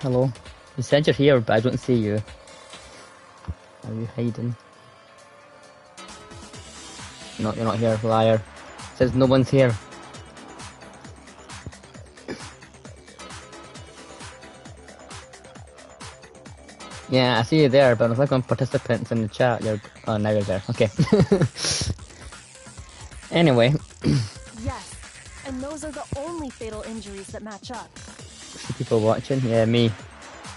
Hello. You said you're here, but I don't see you. Are you hiding? No, you're not here, liar. It says no one's here. Yeah, I see you there, but if I click on participants in the chat, you're... Oh, now you're there. Okay. Anyway. Yes, and those are the only fatal injuries that match up. See people watching? Yeah, me.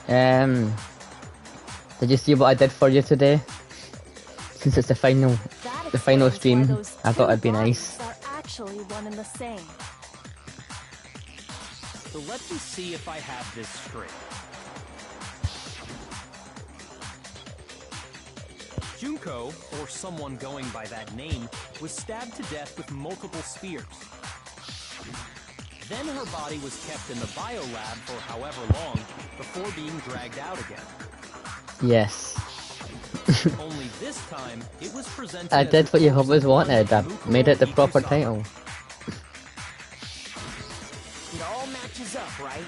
Did you see what I did for you today? Since it's the final stream, I thought it'd be nice. Are actually one and the same. So let me see if I have this straight. Junko, or someone going by that name, was stabbed to death with multiple spears. Then her body was kept in the biolab for however long before being dragged out again. Yes. Only this time, it was presented I did what you always wanted. I made it the proper Ikusa. title. It all matches up, right?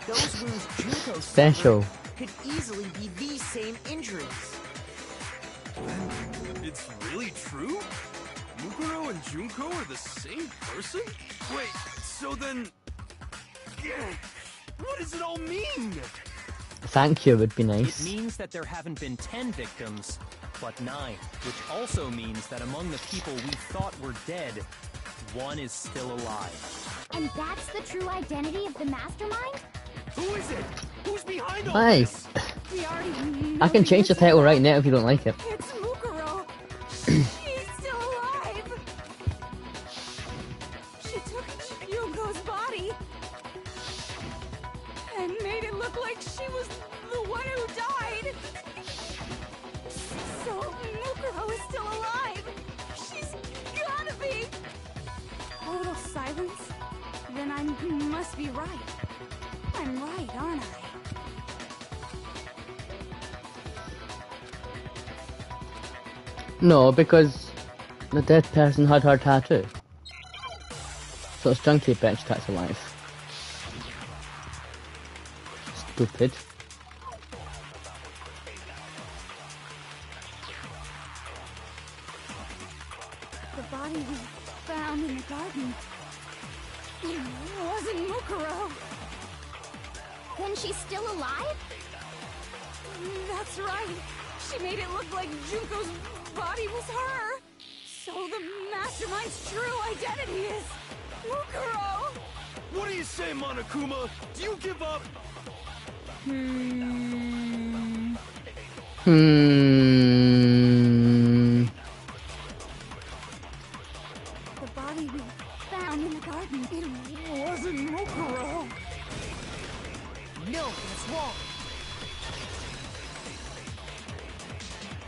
Those wounds Junko Special. suffered could easily be these same injuries. It's really true? Mukuro and Junko are the same person? Wait, so then... What does it all mean? Thank you would be It nice. means that there haven't been 10 victims, but 9, which also means that among the people we thought were dead, 1 is still alive. And that's the true identity of the mastermind? Who is it? Who's behind all Nice. this? We already I can change the title right now if you don't like it. It's Mukuro. She's still alive. She took Junko's body and made it look like she was the one who died. So Mukuro is still alive. She's gotta be. Total silence? Then I must be right. I'm right, aren't I? No, because the dead person had her tattoo. So it's Junkie bitch that's alive. Stupid. The body we found in the garden. It wasn't Mukuro. Then she's still alive? That's right. She made it look like Junko's body was her. So the mastermind's true identity is Mukuro. What do you say, Monokuma? Do you give up? The body we found in the garden. It wasn't Mukuro. No, that's wrong.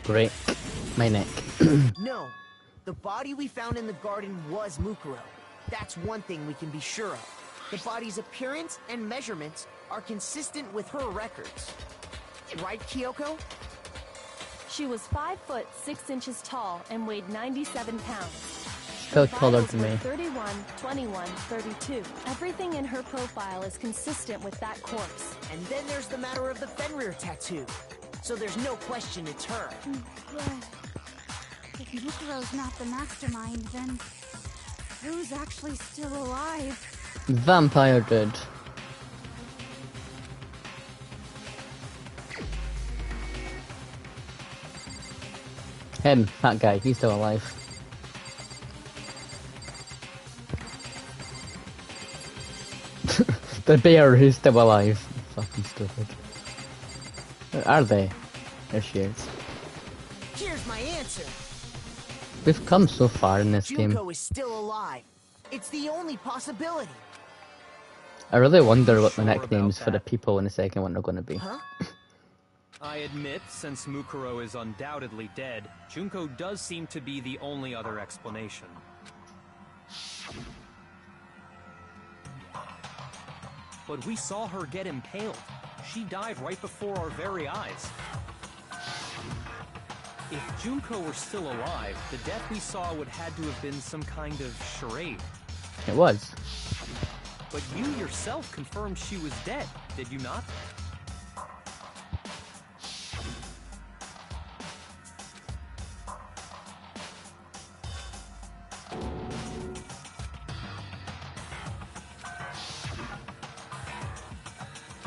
Break my neck. No, the body we found in the garden was Mukuro. That's one thing we can be sure of. The body's appearance and measurements are consistent with her records. Right, Kyoko? She was 5 foot 6 inches tall and weighed 97 pounds. Still taller Vitals than were me. 31, 21, 32. Everything in her profile is consistent with that corpse. And then there's the matter of the Fenrir tattoo. So there's no question it's her. But if Mukuro's not the mastermind, then who's actually still alive? Vampire dude. Him, that guy, he's still alive. The bear who's still alive. Fucking stupid. Where are they? There she is. Here's my answer. We've come so far in this game. Junko is still alive. It's the only possibility. I really wonder what the nicknames for the people in the second one are going to be. Huh? I admit, since Mukuro is undoubtedly dead, Junko does seem to be the only other explanation. But we saw her get impaled. She died right before our very eyes. If Junko were still alive, the death we saw would had to have been some kind of charade. It was. But you yourself confirmed she was dead, did you not?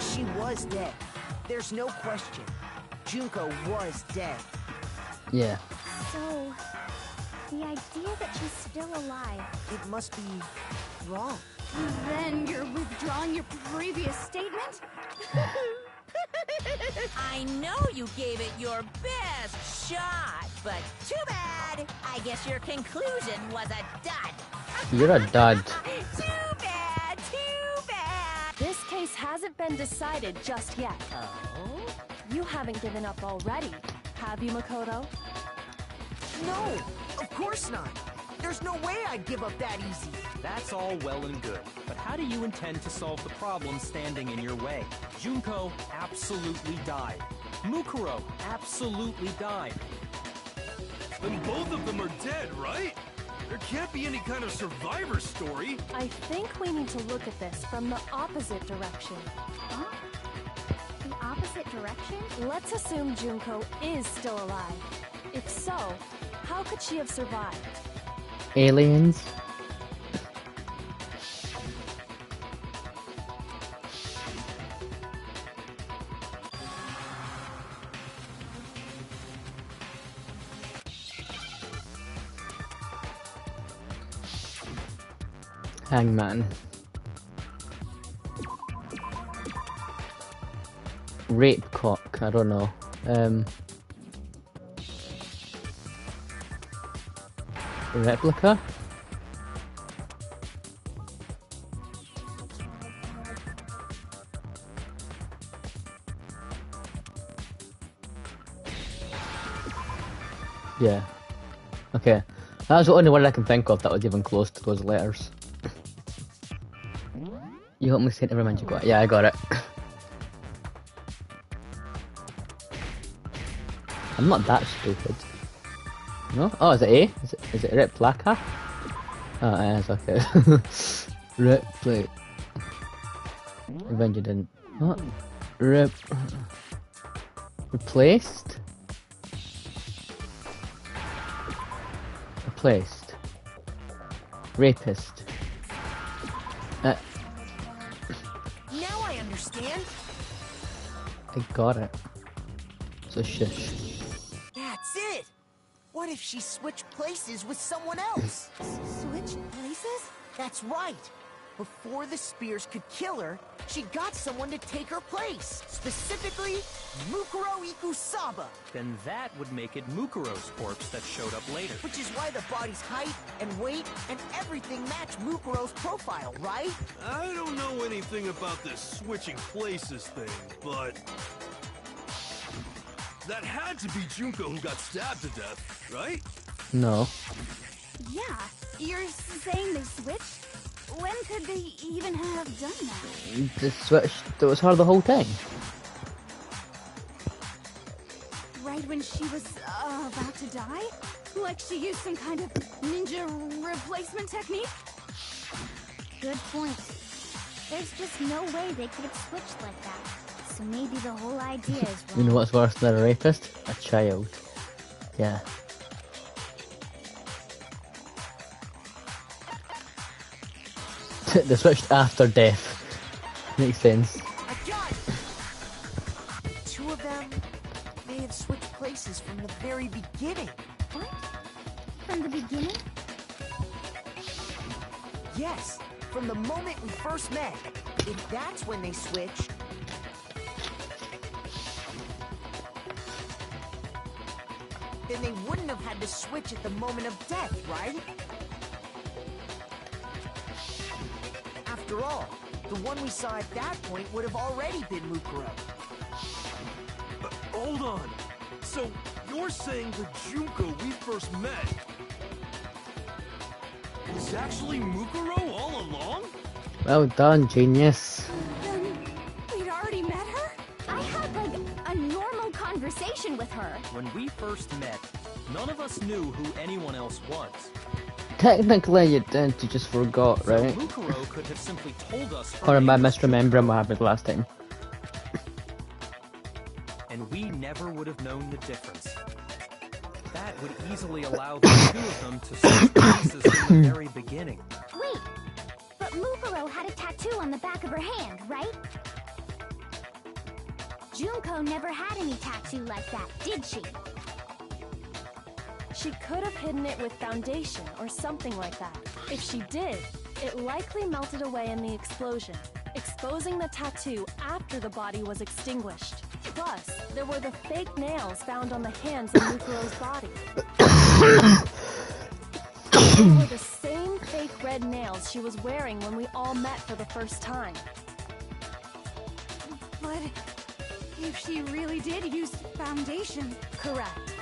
She was dead. There's no question. Junko was dead. Yeah. So, the idea that she's still alive. It must be wrong. Then you're withdrawing your previous statement? I know you gave it your best shot, but too bad. I guess your conclusion was a dud. You're a dud. Too bad, too bad. This case hasn't been decided just yet. Oh? You haven't given up already, have you, Makoto? No, of course not. There's no way I'd give up that easy. That's all well and good, but how do you intend to solve the problem standing in your way? Junko absolutely died. Mukuro absolutely died. Then both of them are dead, right? There can't be any kind of survivor story. I think we need to look at this from the opposite direction. Huh? The opposite direction? Let's assume Junko is still alive. If so, how could she have survived? Aliens. Hangman. Rape cock, I don't know. Replica? Yeah. Okay. That's the only one I can think of that was even close to those letters. You help me say it, never mind, you got it. Yeah, I got it. I'm not that stupid. No? Oh, is it A? Is it replica? Oh, it is, okay. Replay. Revenge you didn't. What? Replaced? Replaced. Rapist. Now I understand. I got it. So shush. That's it. What if she switched places with someone else? Switch places? That's right. Before the spears could kill her, she got someone to take her place. Specifically, Mukuro Ikusaba. Then that would make it Mukuro's corpse that showed up later. Which is why the body's height and weight and everything match Mukuro's profile, right? I don't know anything about this switching places thing, but that had to be Junko who got stabbed to death, right? No. Yeah, you're saying they switched? When could they even have done that? The switch that was her the whole time. Right when she was about to die? Like she used some kind of ninja replacement technique? Good point. There's just no way they could have switched like that. So maybe the whole idea is wrong. You know what's worse than a rapist? A child. Yeah. They switched after death. Makes sense. I got it. Two of them may have switched places from the very beginning. What? From the beginning? Yes, from the moment we first met. If that's when they switched, then they wouldn't have had to switch at the moment of death, right? After all, the one we saw at that point would have already been Mukuro. Hold on. So you're saying the Junko we first met is actually Mukuro all along? Well done, genius. Then we'd already met her? I had, like, a normal conversation with her. When we first met, None of us knew who anyone else was. Technically, you did, you just forgot, So right? Mukuro could have simply told us her Or am name I was misremembering Junko, what happened last time? and we never would have known the difference. That would easily allow the two of them to switch places from the very beginning. Wait, but Mukuro had a tattoo on the back of her hand, right? Junko never had any tattoo like that, did she? She could have hidden it with foundation or something like that. If she did, it likely melted away in the explosion, exposing the tattoo after the body was extinguished. Plus, there were the fake nails found on the hands of Mukuro's body. They were the same fake red nails she was wearing when we all met for the first time. But if she really did use foundation... Correct.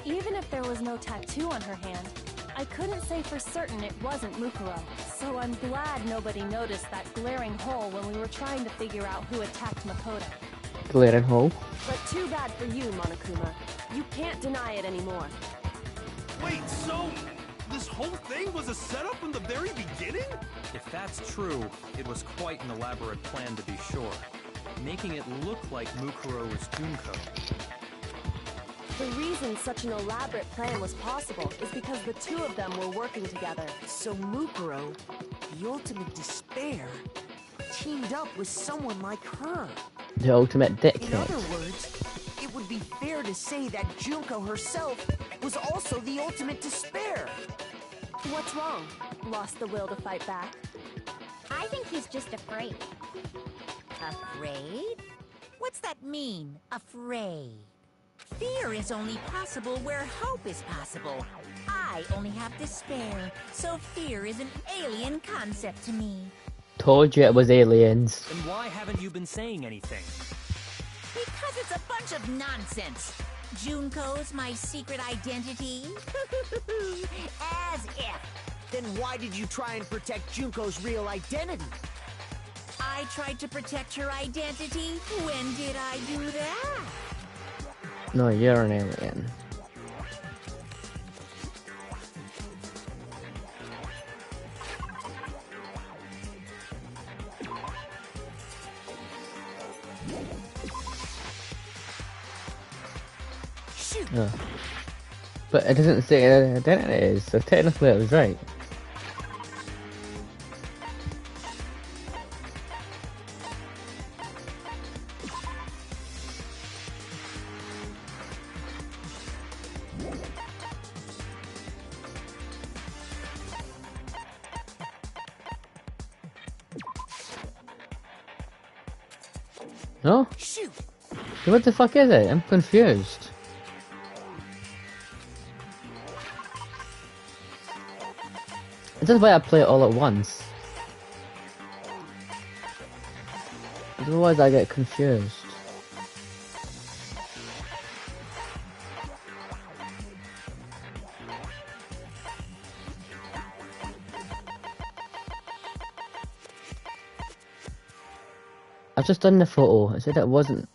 Even if there was no tattoo on her hand, I couldn't say for certain it wasn't Mukuro. So I'm glad nobody noticed that glaring hole when we were trying to figure out who attacked Makoto. Glaring hole. But too bad for you, Monokuma. You can't deny it anymore. Wait, so this whole thing was a setup from the very beginning? If that's true, it was quite an elaborate plan to be sure, making it look like Mukuro was Junko. The reason such an elaborate plan was possible is because the two of them were working together. So Mukuro, the ultimate despair, teamed up with someone like her. The ultimate In dickhead. other words, it would be fair to say that Junko herself was also the ultimate despair. What's wrong? Lost the will to fight back? I think he's just afraid. Afraid? What's that mean, afraid? Fear is only possible where hope is possible. I only have despair, so fear is an alien concept to me. Told you it was aliens. Then why haven't you been saying anything? Because it's a bunch of nonsense. Junko's my secret identity? As if. Then why did you try and protect Junko's real identity? I tried to protect her identity? When did I do that? No, you're an alien. Shoot! Oh. But it doesn't say what identity is, so technically it was right. No? Shoot! What the fuck is it? I'm confused. This is why I play it all at once. Otherwise I get confused. I've just done the photo. It said it wasn't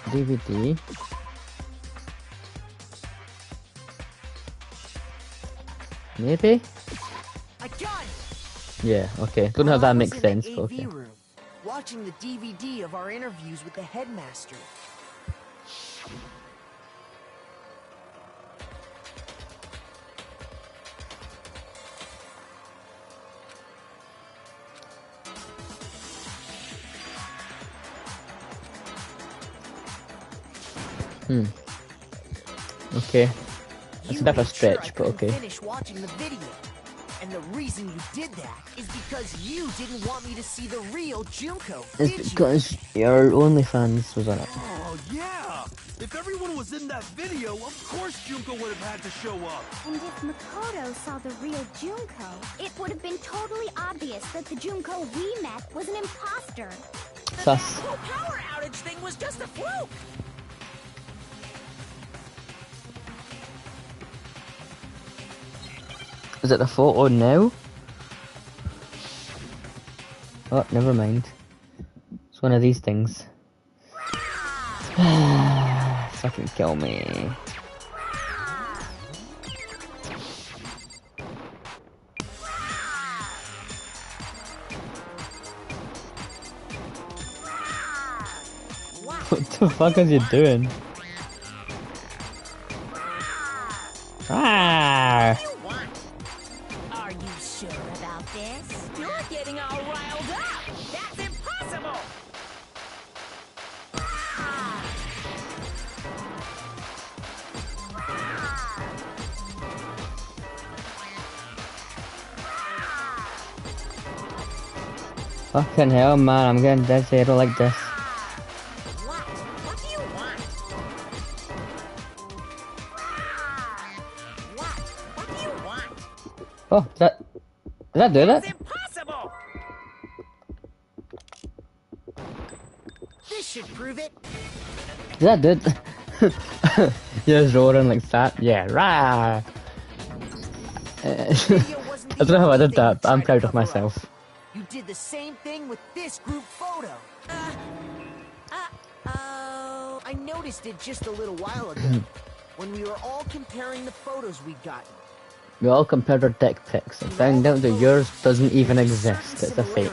DVD. Maybe? I got it! Yeah, okay. Don't know if that I was makes in sense, the but AV okay. room, watching the DVD of our interviews with the headmaster. Okay. It's You a bit of a made sure I stretch, but couldn't okay. finish watching the video. And the reason you did that is because you didn't want me to see the real Junko, did It's you? because your OnlyFans was on it. Oh, yeah! If everyone was in that video, of course Junko would have had to show up. And if Makoto saw the real Junko, it would have been totally obvious that the Junko we met was an imposter. Sus. whole power outage thing was just a fluke. Is it the photo now? Oh, never mind. It's one of these things. Fucking fucking kill me. What the fuck is he doing? Ah! Are you sure about this? You're getting all riled up. That's impossible. Fucking hell, man, I'm getting dizzy. I don't like this. What? What do you want? What? What do you want? Oh, did that do That's that? impossible. This should prove it. Did that do it? You're just roaring like that? Yeah, rah! Video wasn't I don't the know how I only did thing you that, but I'm tried to proud of cover up. myself. You did the same thing with this group photo. Uh-oh. I noticed it just a little while ago when we were all comparing the photos we'd gotten. We all compared our dick pics and found out that yours doesn't even exist. It's a fake.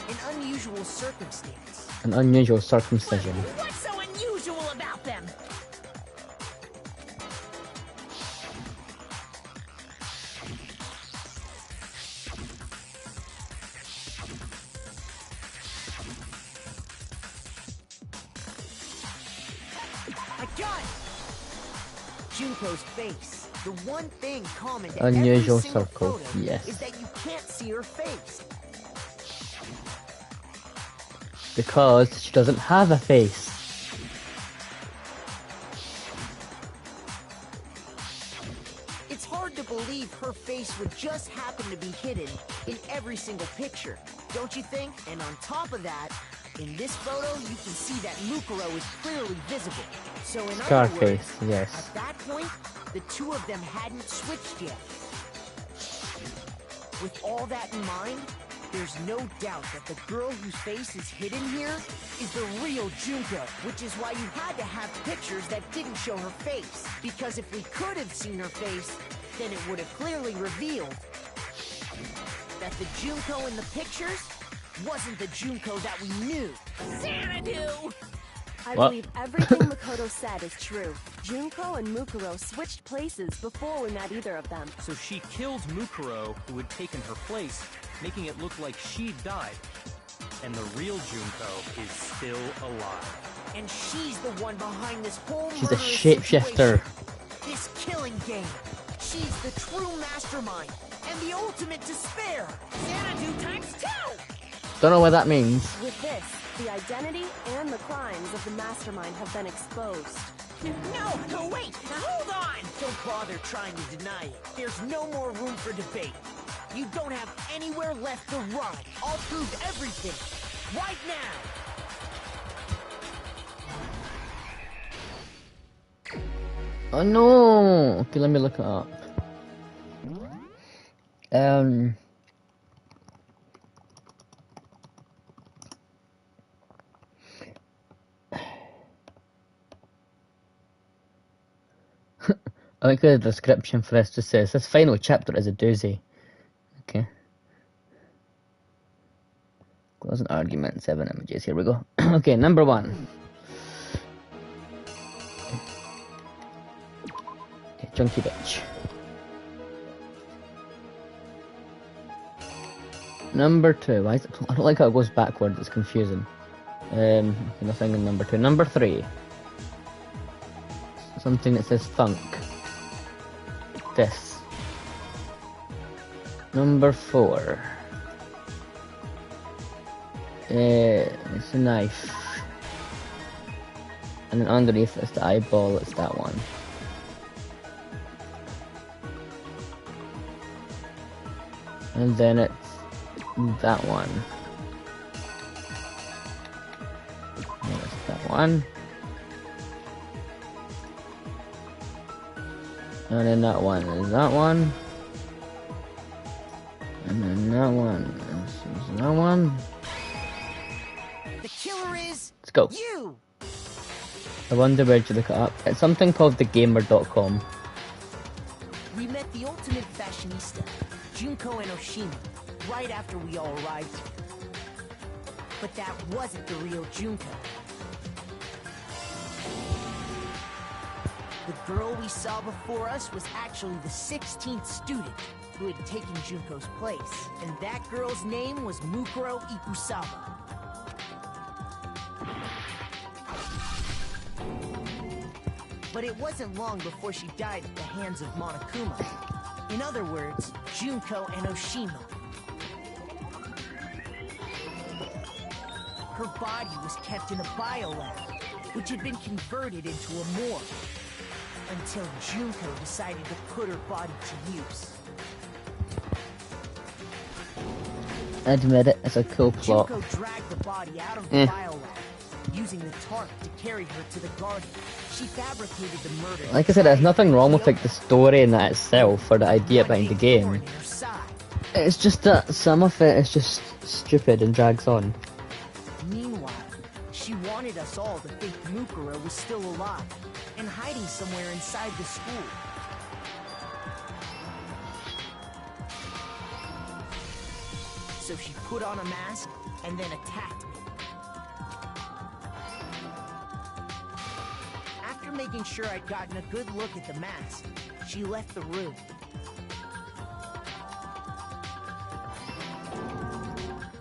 An unusual circumstance. An unusual circumcision. What's so unusual about them? I got it! Junko's face. The one thing common to Unusual every single circle, photo yes. is that you can't see her face. Because she doesn't have a face. It's hard to believe her face would just happen to be hidden in every single picture, don't you think? And on top of that, in this photo, you can see that Mukuro is clearly visible. So in other words, Scarface, yes. at that point, the two of them hadn't switched yet. With all that in mind, there's no doubt that the girl whose face is hidden here is the real Junko, which is why you had to have pictures that didn't show her face. Because if we could have seen her face, then it would have clearly revealed that the Junko in the pictures wasn't the Junko that we knew. Xanadu! I What? believe everything Makoto said is true. Junko and Mukuro switched places before we met either of them. So she killed Mukuro, who had taken her place, making it look like she'd died. And the real Junko is still alive. And she's the one behind this whole She's a murderous shapeshifter. situation. This killing game. She's the true mastermind and the ultimate despair. Xanadu times 2! Don't know what that means. With this, the identity and the crimes of the mastermind have been exposed. No, wait! Now hold on! Don't bother trying to deny it. There's no more room for debate. You don't have anywhere left to run. I'll prove everything. Right now. Oh no! Okay, let me look it up. I think the description for this just says, this final chapter is a doozy. Okay. Close an argument, 7 images, here we go. Okay, number 1. Okay, chunky bitch. Number 2, why is it, I don't like how it goes backwards, it's confusing. Okay, nothing in number 2. Number 3. Something that says thunk. This. Number 4. It's a knife. And then underneath it's the eyeball, it's that one. And then it's that one. And it's that one. And then that one is that one. And then that one is that one. The killer is Let's go. you. I wonder where'd you look it up? It's something called thegamer.com. We met the ultimate fashionista, Junko Enoshima, right after we all arrived here. But that wasn't the real Junko. The girl we saw before us was actually the 16th student who had taken Junko's place, and that girl's name was Mukuro Ikusawa. But it wasn't long before she died at the hands of Monokuma. In other words, Junko Enoshima. Her body was kept in a biolab, which had been converted into a morgue, until Junko decided to put her body to use. Admit it, it's a cool plot. Junko dragged the body out of the biolab, using the tarp to carry her to the garden. She fabricated the murder. Like I said, there's nothing wrong with like the story in that itself or the idea behind the game. It's just that some of it is just stupid and drags on. Meanwhile, she wanted us all to think Mukuro was still alive and hiding somewhere inside the school. So she put on a mask and then attacked me. After making sure I'd gotten a good look at the mask, she left the room.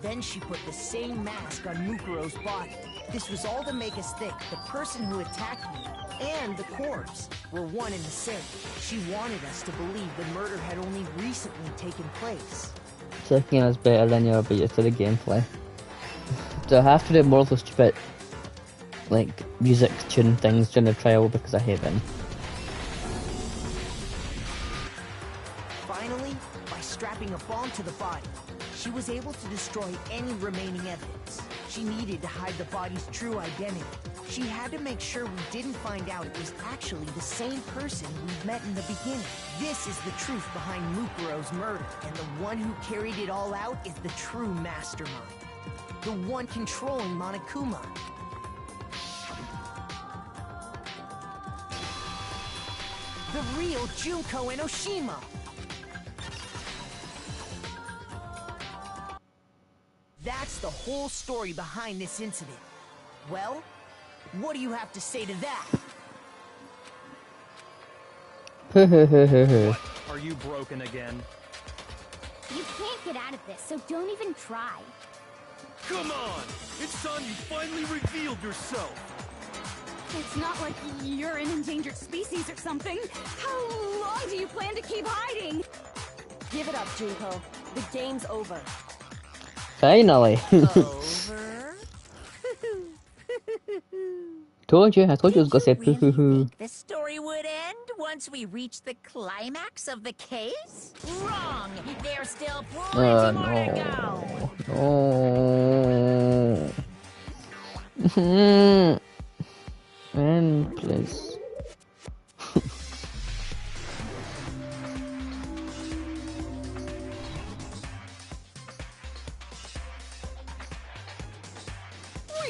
Then she put the same mask on Mukuro's body. This was all to make us think the person who attacked me and the corpse were one and the same. She wanted us to believe the murder had only recently taken place. Taking us better than you're used to the gameplay. Do I have to do more of those stupid like music tune things during the trial because I hate them? Finally, by strapping a bomb to the body, she was able to destroy any remaining evidence. She needed to hide the body's true identity. She had to make sure we didn't find out it was actually the same person we'd met in the beginning. This is the truth behind Mukuro's murder, and the one who carried it all out is the true mastermind. The one controlling Monokuma. The real Junko Enoshima! That's the whole story behind this incident. Well, what do you have to say to that? What? Are you broken again? You can't get out of this, so don't even try. Come on! It's time you finally revealed yourself! It's not like you're an endangered species or something. How long do you plan to keep hiding? Give it up, Junko. The game's over. Finally! Over? Told you, I told you I was gonna say Did you really poo-hoo-hoo. think the story would end once we reach the climax of the case? Wrong! There's still plenty more to go! No. And please.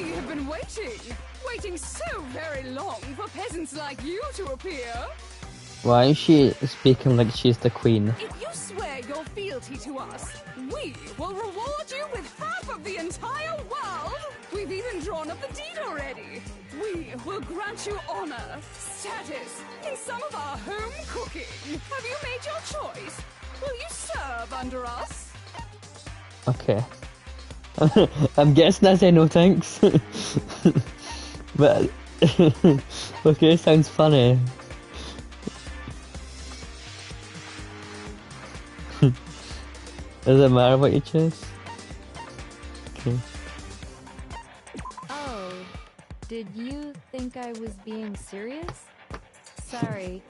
We have been waiting so very long for peasants like you to appear. Why is she speaking like she's the queen? If you swear your fealty to us, we will reward you with half of the entire world. We've even drawn up the deed already. We will grant you honor, status, in some of our home cooking. Have you made your choice? Will you serve under us? Okay. I'm guessing I say no thanks. But okay, sounds funny. Does it matter what you choose? Okay. Oh, did you think I was being serious? Sorry,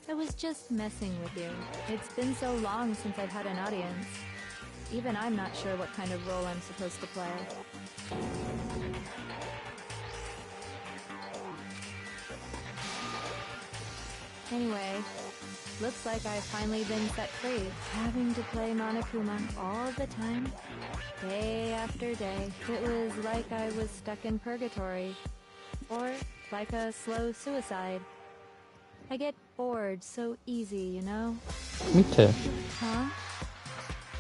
I was just messing with you. It's been so long since I've had an audience. Even I'm not sure what kind of role I'm supposed to play. Anyway, looks like I've finally been set free. Having to play Monokuma all the time, day after day. It was like I was stuck in purgatory. Or like a slow suicide. I get bored so easy, you know? Me too. Huh?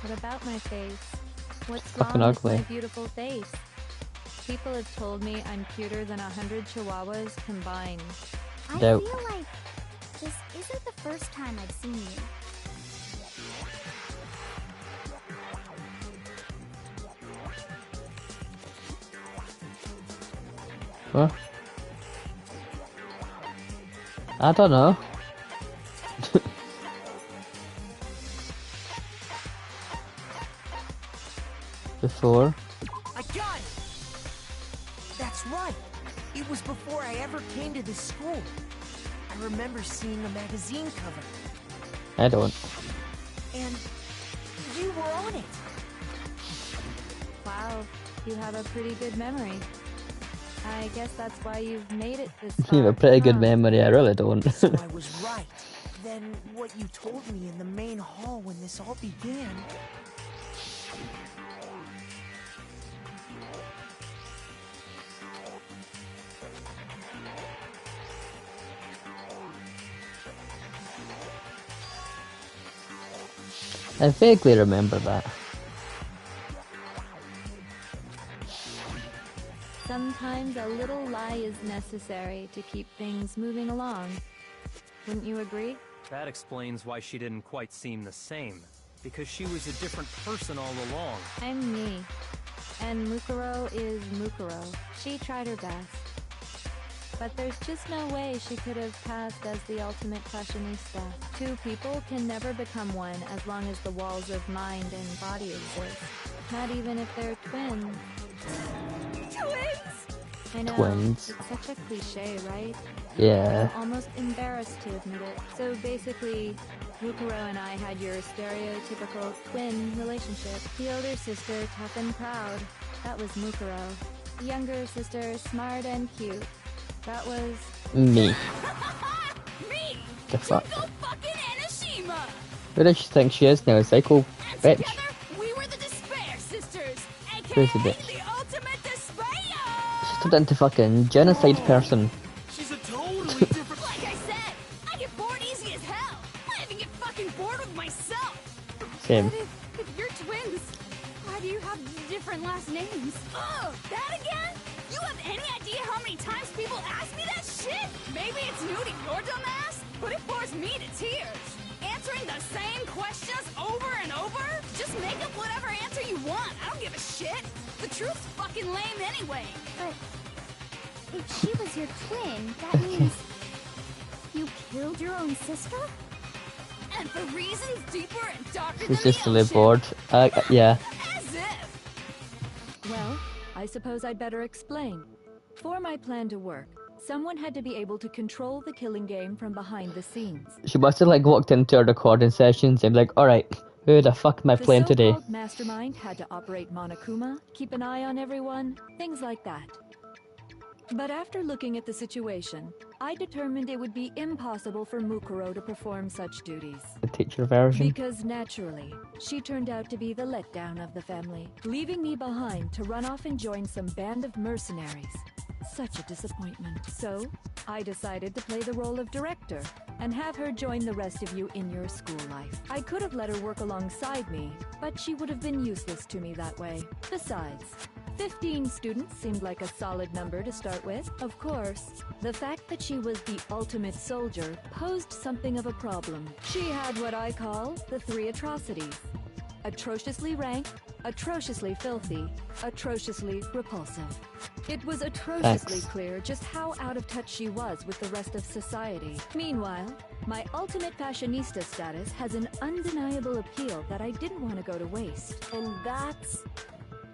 What about my face? What's Fucking wrong with ugly. my beautiful face? People have told me I'm cuter than 100 chihuahuas combined. I Dope. feel like this isn't the first time I've seen you. What? I don't know. Before. I got it! That's right! It was before I ever came to this school. I remember seeing a magazine cover, I don't. and you were on it. Wow, you have a pretty good memory. I guess that's why you've made it this You have a far, pretty good huh? memory, I really don't. So I was right. Then what you told me in the main hall when this all began... I vaguely remember that. Sometimes a little lie is necessary to keep things moving along. Wouldn't you agree? That explains why she didn't quite seem the same. Because she was a different person all along. I'm me. And Mukuro is Mukuro. She tried her best. But there's just no way she could have passed as the ultimate fashionista. Two people can never become one as long as the walls of mind and body exist. Not even if they're twins. Twins! I know, Twins. it's such a cliche, right? Yeah. I'm almost embarrassed to admit it. So basically, Mukuro and I had your stereotypical twin relationship. The older sister, tough and proud. That was Mukuro. The younger sister, smart and cute. That was... Me. Me! The fuck? Junko fucking Enoshima! Who does she think she is now? Psycho And bitch. together, we were the Despair Sisters, Who's the aka bitch? the ultimate despair! She turned into fucking genocide person. She's a totally different. Like I said, I get bored easy as hell. I even get fucking bored with myself. Same. But if you're twins, why do you have different last names? Ugh, that again? You have any idea how many times people ask me that shit? Maybe it's new to your dumb ass, but it bores me to tears. Answering the same questions over and over? Just make up whatever answer you want. I don't give a shit. The truth's fucking lame anyway. But if she was your twin, that means you killed your own sister? And for reasons deeper and darker She's than just the really ocean. bored. Yeah. As if. Well, I suppose I'd better explain. For my plan to work, someone had to be able to control the killing game from behind the scenes. She must have like walked into her recording sessions and be like, alright, who the fuck am I The playing today? so-called mastermind had to operate Monokuma, keep an eye on everyone, things like that. But after looking at the situation, I determined it would be impossible for Mukuro to perform such duties. The teacher version. Because naturally, she turned out to be the letdown of the family, leaving me behind to run off and join some band of mercenaries. Such a disappointment. So, I decided to play the role of director and have her join the rest of you in your school life. I could have let her work alongside me, but she would have been useless to me that way. Besides, 15 students seemed like a solid number to start with. Of course, the fact that she was the ultimate soldier posed something of a problem. She had what I call the three atrocities. Atrociously rank, atrociously filthy, atrociously repulsive. It was atrociously Thanks. clear just how out of touch she was with the rest of society. Meanwhile, my ultimate fashionista status has an undeniable appeal that I didn't want to go to waste. And that's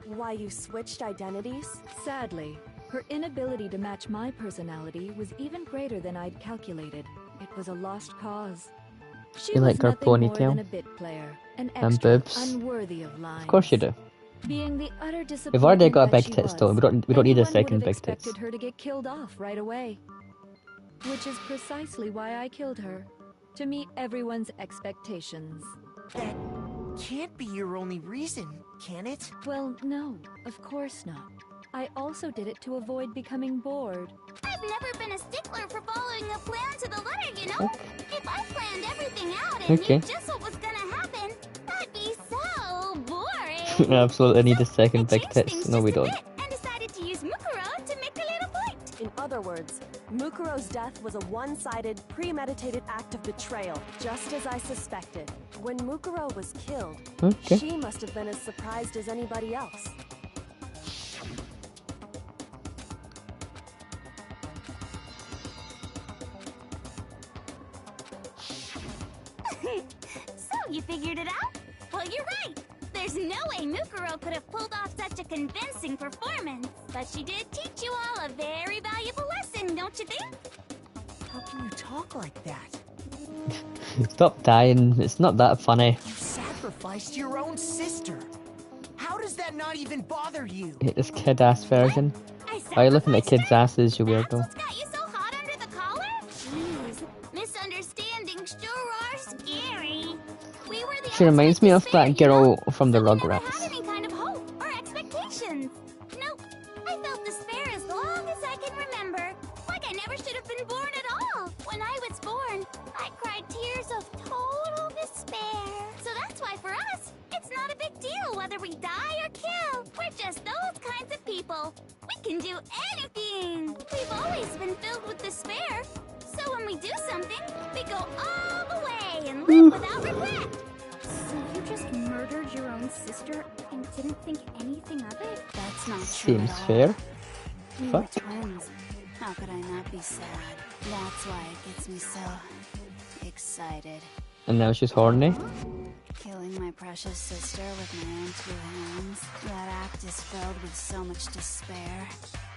why you switched identities? Sadly, her inability to match my personality was even greater than I'd calculated. It was a lost cause. She You was like her nothing more ponytail? than a bit player, an And extra, boobs? unworthy of lines. Of course you do. Being the utter disappointment We've already got that big she tits though. was, We don't need a anyone second would have big tits. expected her to get killed off right away. Which is precisely why I killed her. To meet everyone's expectations. That can't be your only reason, can it? Well, no, of course not. I also did it to avoid becoming bored. I've never been a stickler for following a plan to the letter, you know? If I planned everything out and knew just what was gonna happen, that'd be so boring. Absolutely need a second I big changed tits. things No, we just a don't. bit and decided to use Mukuro to make a little point. In other words, Mukuro's death was a one-sided, premeditated act of betrayal, just as I suspected. When Mukuro was killed, she must have been as surprised as anybody else. So, you figured it out? Well, you're right. There's no way Mukuro could have pulled off such a convincing performance. But she did teach you all a very valuable lesson, don't you think? How can you talk like that? Stop dying. It's not that funny. You sacrificed your own sister. How does that not even bother you? Hate this kid-ass version. Why are you looking at kids' asses, you weirdo? What's got you so hot under the collar? Jeez, misunderstandings sure are scary. We were the She reminds me of that girl from the never Rugrats. had any kind of hope or expectations. Nope, I felt despair as long as I can remember. Like I never should have been born at all. When I was born, I cried tears of total despair. So that's why for us, it's not a big deal whether we die or kill. We're just those kinds of people. We can do anything. We've always been filled with despair. So when we do something, we go all the way and live without regret. So you just murdered your own sister and didn't think anything of it? That's not true Seems at all. fair. We were Fuck. twins. How could I not be sad? That's why it gets me so excited. And now she's horny. Killing my precious sister with my own two hands. That act is filled with so much despair.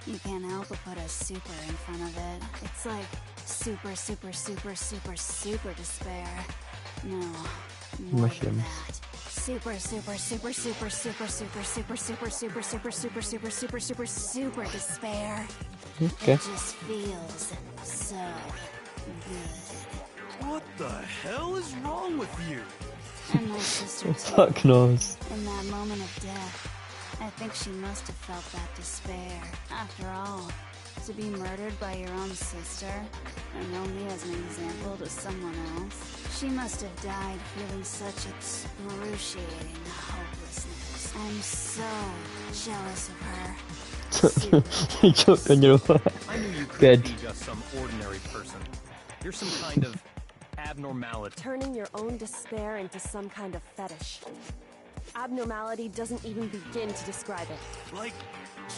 You can't help but put a super in front of it. It's like super, super, super, super, super despair. No, more Mushrooms. than that. Super, super, super, super, super, super, super, super, super, super, super, super, super, super, super despair. Okay. It just feels so good. What the hell is wrong with you? And my sister too. Fuck knows. In that moment of death, I think she must have felt that despair. After all, to be murdered by your own sister, and only as an example to someone else, she must have died feeling such excruciating hopelessness. I'm so jealous of her. You choked on your I knew you couldn't Good. be just some ordinary person. You're some kind of abnormality. Turning your own despair into some kind of fetish. Abnormality doesn't even begin to describe it. Like,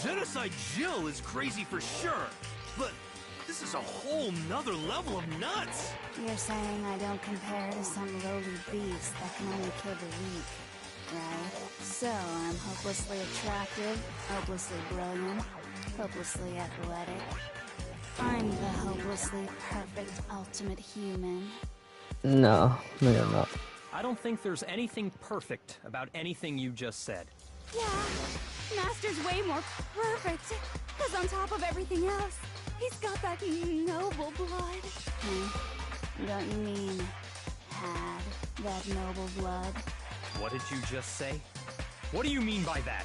Genocide Jill is crazy for sure, but this is a whole nother level of nuts! You're saying I don't compare to some lowly beast that can only kill the weak, right? So I'm hopelessly attractive, hopelessly brilliant, hopelessly athletic. I'm the hopelessly perfect ultimate human. No, you're not. I don't think there's anything perfect about anything you just said. Yeah, Master's way more perfect. Because on top of everything else, he's got that noble blood. Don't you mean had that noble blood? What did you just say? What do you mean by that?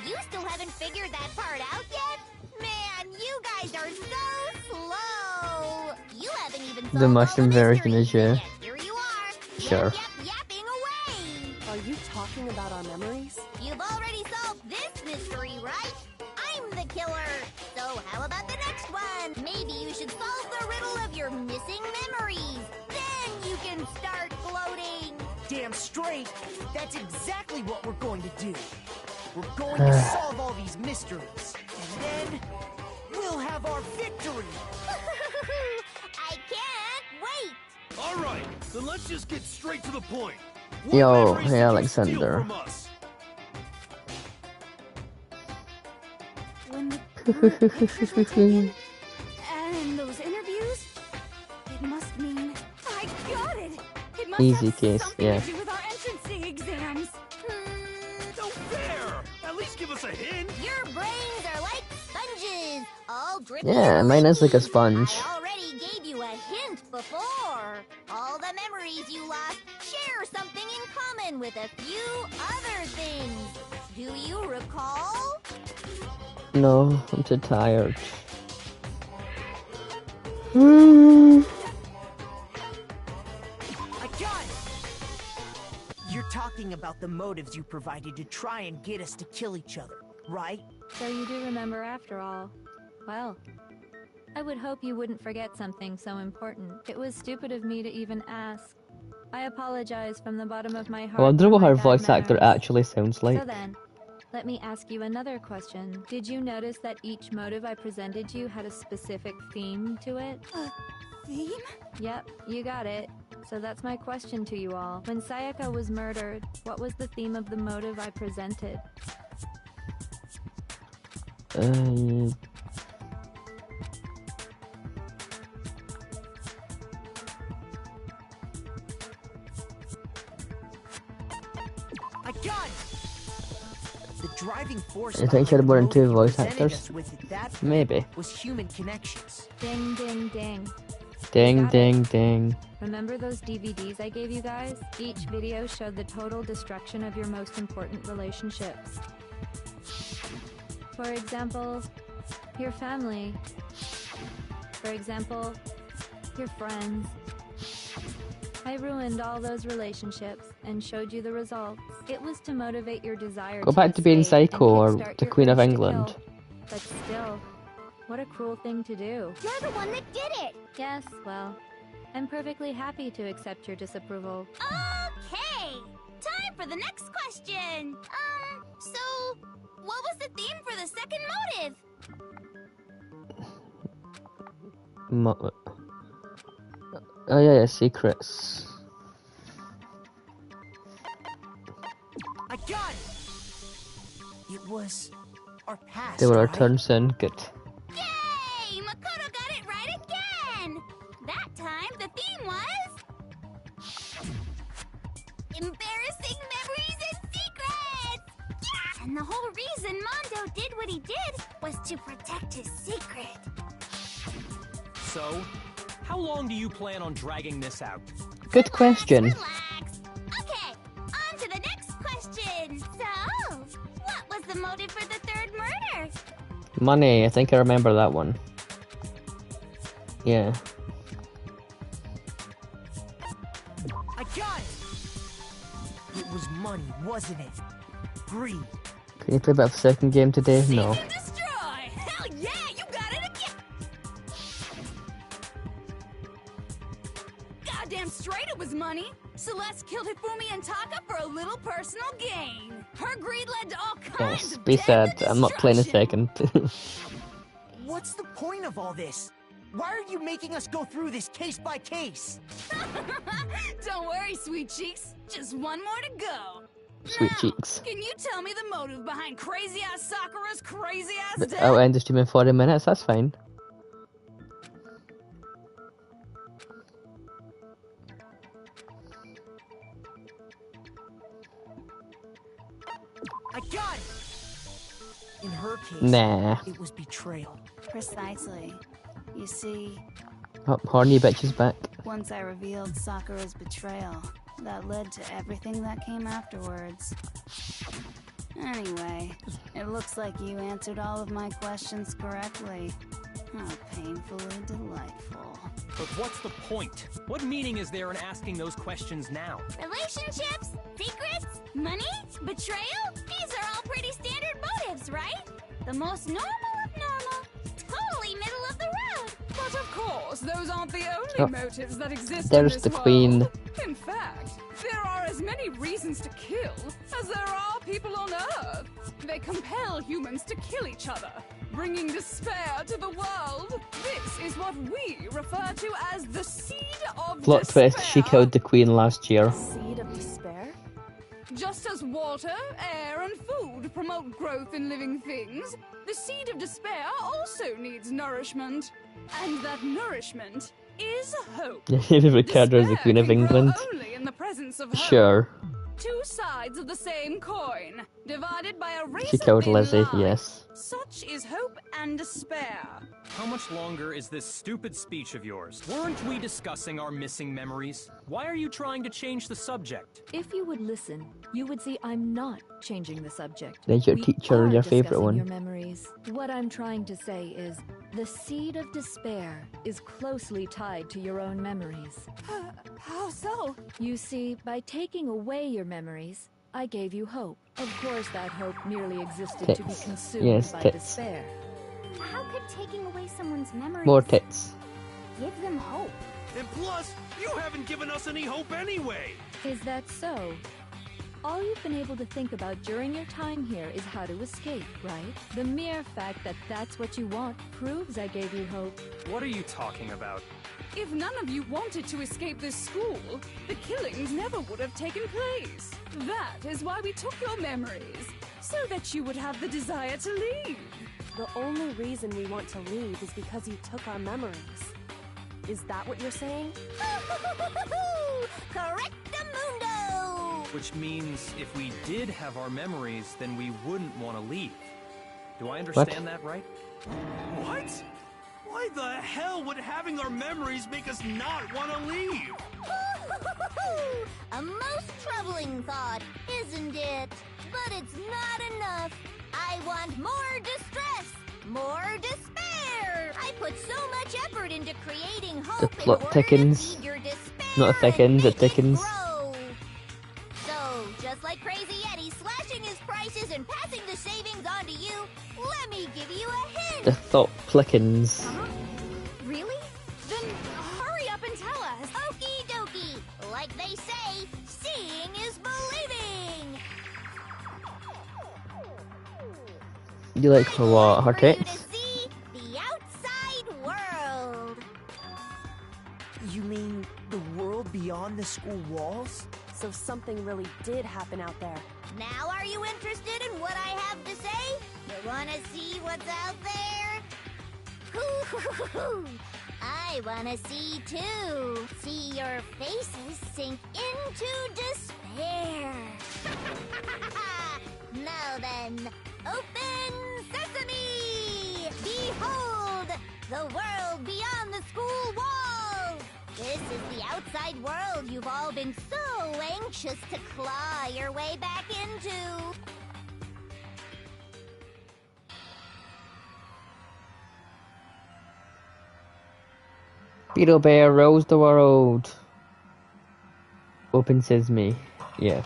You still haven't figured that part out yet? Man, you guys are so slow. You haven't even solved The mushroom all the version mysteries is you. yet. Here you are. Sure. Yapping away. Are you talking about our memories? You've already solved this mystery, right? I'm the killer. So how about the next one? Maybe you should solve the riddle of your missing memories. Then you can start gloating. Damn straight. That's exactly what we're going to do. We're going to solve all these mysteries. And then we'll have our victory. I can't wait. Alright, then let's just get straight to the point. Yo, What memories hey, did you Alexander. steal from us? When the current pictures were taken, and those interviews, it must mean I got it. It must Easy have case, something yeah. to do with our entrancing exams. No fair! At least give us a hint! Your brains are like sponges, all dripping. Yeah, and mine is like a liquidy. sponge. I already gave you a hint before. All the memories you lost share something in common with a few other things. Do you recall? No, I'm too tired. I got it! You're talking about the motives you provided to try and get us to kill each other, right? So you do remember after all. Well, I would hope you wouldn't forget something so important. It was stupid of me to even ask. I apologize from the bottom of my heart. I wonder what for my her bad voice actor manners. actually sounds like. So then, let me ask you another question. Did you notice that each motive I presented you had a specific theme to it? Theme? Yep, you got it. So that's my question to you all. When Sayaka was murdered, what was the theme of the motive I presented? I got it! The driving force You think she had more than 2 voice actors? Maybe. Was human connections. Ding, ding, ding. Ding, Got ding, it. ding. Remember those DVDs I gave you guys? Each video showed the total destruction of your most important relationships. For example, your family. For example, your friends. I ruined all those relationships and showed you the results. It was to motivate your desire Go back to being escape and Psycho or kickstart the your Queen of urge to England. kill. But still, what a cruel thing to do. You're the one that did it! Yes, well, I'm perfectly happy to accept your disapproval. Okay! Time for the next question! So, what was the theme for the second motive? Oh yeah, secrets. I got it! It was our past, They will right? return soon. Good. Yay! Makoto got it right again! That time, the theme was... embarrassing memories and secrets! Yeah! And the whole reason Mondo did what he did was to protect his secret. So, how long do you plan on dragging this out? Good question. Relax. Okay, on to the next question. So, what was the motive for the third murder? Money, I think I remember that one. Yeah. I got it! It was money, wasn't it? Greed. Can you play a bit of a second game today? No. Seek and destroy! Hell yeah, you got it again! Goddamn straight it was money! Celeste killed Hifumi and Taka for a little personal gain. Her greed led to all kinds Yes, of be death sad. and I'm not playing a destruction. second. What's the point of all this? Why are you making us go through this case by case? Don't worry, sweet cheeks. Just one more to go. Sweet Now, cheeks. Can you tell me the motive behind crazy-ass Sakura's crazy-ass But death? I'll end the stream in 40 minutes, that's fine. I got it! In her case, Nah. it was betrayal. Precisely. You see, Oh, horny bitch is back. once I revealed Sakura's betrayal, that led to everything that came afterwards. Anyway, it looks like you answered all of my questions correctly. How painfully delightful. But what's the point? What meaning is there in asking those questions now? Relationships? Secrets? Money? Betrayal? These are all pretty standard motives, right? The most normal of normal. Totally middle of the road. But of course, those aren't the only Oh, motives that exist there's in this the world. queen. In fact, there are as many reasons to kill as there are people on Earth. They compel humans to kill each other, bringing despair to the world. This is what we refer to as the seed of Plot despair. twist, she killed the queen last year. Seed of despair? Just as water, air, and food promote growth in living things, the seed of despair also needs nourishment. And that nourishment is hope. Your favourite character is the Queen of Despair can grow England. only in the presence of hope. Sure. two sides of the same coin, divided by a razor She killed thin Lizzie, line. yes. Such is hope and despair. How much longer is this stupid speech of yours? Weren't we discussing our missing memories? Why are you trying to change the subject? If you would listen, you would see I'm not changing the subject. There's your We teacher, are your favourite discussing one. your memories. What I'm trying to say is, the seed of despair is closely tied to your own memories. How so? You see, by taking away your memories, I gave you hope. Of course, that hope merely existed to be Tits. consumed Yes, by tits. despair. How could taking away someone's memories More tits. give them hope? And plus, you haven't given us any hope anyway! Is that so? All you've been able to think about during your time here is how to escape, right? The mere fact that that's what you want proves I gave you hope. What are you talking about? If none of you wanted to escape this school, the killings never would have taken place. That is why we took your memories, so that you would have the desire to leave. The only reason we want to leave is because you took our memories. Is that what you're saying? Correctamundo! Which means if we did have our memories, then we wouldn't want to leave. Do I understand that right? What? Why the hell would having our memories make us not want to leave? A most troubling thought, isn't it? But it's not enough. I want more distress, more despair. I put so much effort into creating hope The plot in order thickens. to feed your despair. Not thickens, and it make thickens. grow. So, just like Crazy Eddie slashing his prices and passing the savings on to you, let me give you a hint. The thought plickens. Really? Then hurry up and tell us. Okie dokie. Like they say, seeing is believing. You like her what? Her For you to tits? see the outside world. You mean the world beyond the school walls? So something really did happen out there. Now are you interested in what I have to say? You wanna see what's out there? I wanna see too. See your faces sink into despair. Now then, open sesame! Behold, the world beyond the school walls! This is the outside world you've all been so anxious to claw your way back into. Beetle Bear rules the world. Open Sesame. Yeah.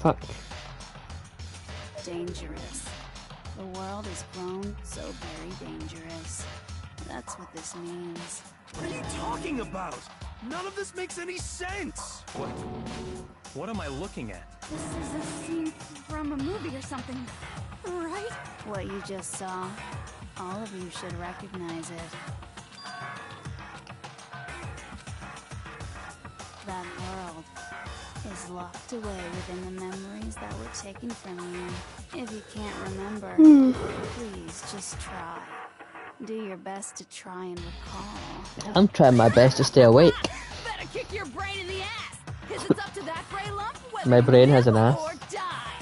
Fuck. Dangerous. The world has grown so very dangerous. That's what this means. What are you talking about? None of this makes any sense! What am I looking at? This is a scene from a movie or something, right? What you just saw, all of you should recognize it. That world is locked away within the memories that were taken from you. If you can't remember, please just try. Do your best to try and recall. I'm trying my best to stay awake. Better kick your brain in the ass, cause it's up to that brain lump whether My brain you has an live ass. or die.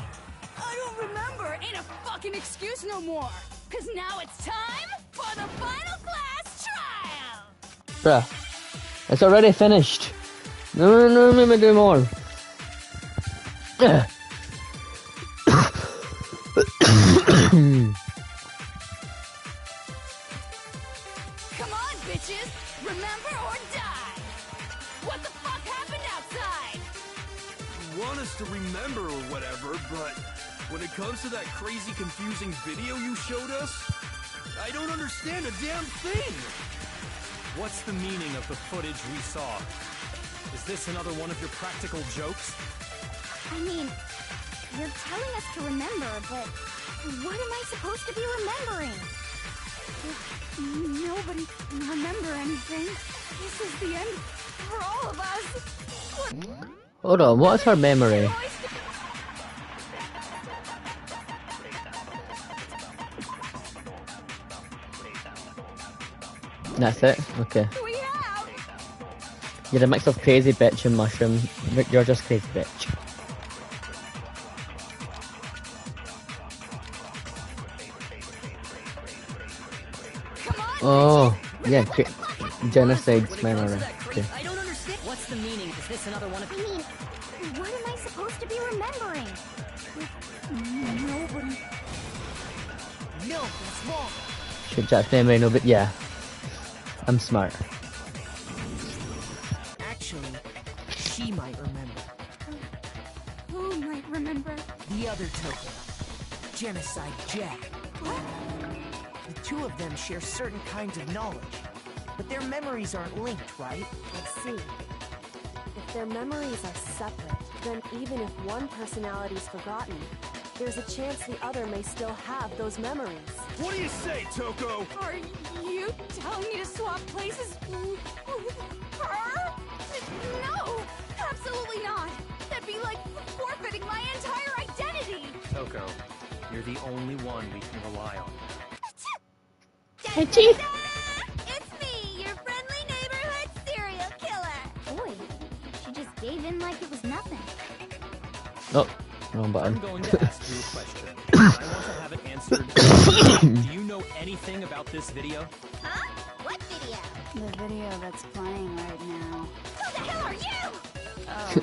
I don't remember ain't a fucking excuse no more, cause now it's time for the final class trial. Bruh. It's already finished. No, let me do more. Come on, bitches, remember or die. What the fuck happened outside? You want us to remember or whatever, but when it comes to that crazy confusing video you showed us, I don't understand a damn thing! What's the meaning of the footage we saw? Is this another one of your practical jokes? I mean, you're telling us to remember, but what am I supposed to be remembering? If nobody can remember anything, this is the end for all of us. Hold on, what's her memory? That's it? Okay. You're a mix of crazy bitch and mushroom. You're just crazy bitch. Oh, yeah, genocide smeller. Okay. I don't understand. What's the meaning? Is this another one of... I mean, what am I supposed to be remembering? Nobody. No, that's wrong. Should Jack's memory know, but yeah. I'm smart. Actually, she might remember. Who might remember? The other token. Genocide Jack. The two of them share certain kinds of knowledge, but their memories aren't linked, right? I see. If their memories are separate, then even if one personality's forgotten, there's a chance the other may still have those memories. What do you say, Toko? Are you telling me to swap places with her? No, absolutely not. That'd be like forfeiting my entire identity. Toko, you're the only one we can rely on. It's me, your friendly neighborhood serial killer. Boy, she just gave in like it was nothing. Oh, wrong button. I'm going to ask you a question. I want to have it answered. Do you know anything about this video? Huh? What video? The video that's playing right now. Who the hell are you? Oh,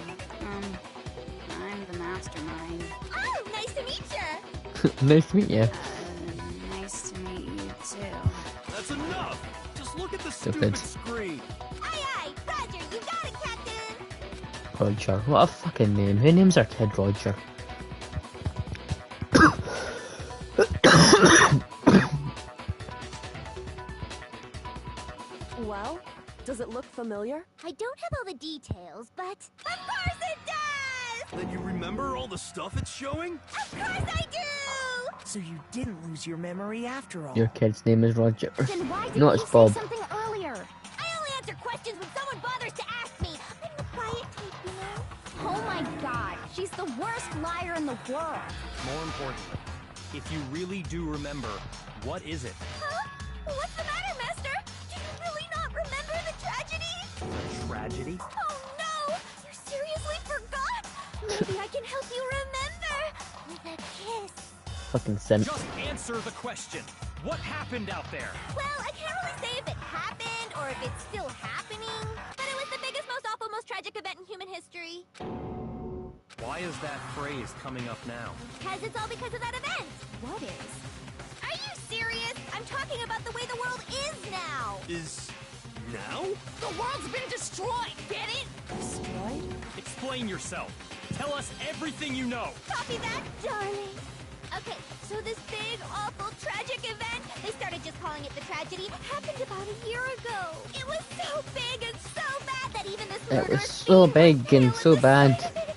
I'm the mastermind. Oh, nice to meet you. Nice to meet you. Nice to meet you too. That's enough! Just look at the Stupid. stupid screen! Aye, aye, Roger, you got it, Captain. Roger. What a fucking name. Who names our kid Roger? Well, does it look familiar? I don't have all the details, but of course it does! Then you remember all the stuff it's showing? Of course I do! So you didn't lose your memory after all. Your kid's name is Roger. Then why didn't No, you it's say Bob. something earlier? I only answer questions when someone bothers to ask me. I'm the quiet type, you know? Oh my god, she's the worst liar in the world. More importantly, if you really do remember, what is it? Huh? What's the matter, Master? Do you really not remember the tragedy? The tragedy? Oh no! You seriously forgot? Maybe I can help you remember with a kiss. Fucking simp. Just answer the question. What happened out there? Well, I can't really say if it happened or if it's still happening, but it was the biggest, most awful, most tragic event in human history. Why is that phrase coming up now? Because it's all because of that event. What is? Are you serious? I'm talking about the way the world is now. Is... now? The world's been destroyed, get it? Destroyed? Explain yourself. Tell us everything you know. Copy that, darling. Okay, so this big, awful, tragic event, they started just calling it the tragedy, happened about a year ago. It was so big and so bad that even this It was murderous so fiend big was there and with so the bad. sight of it.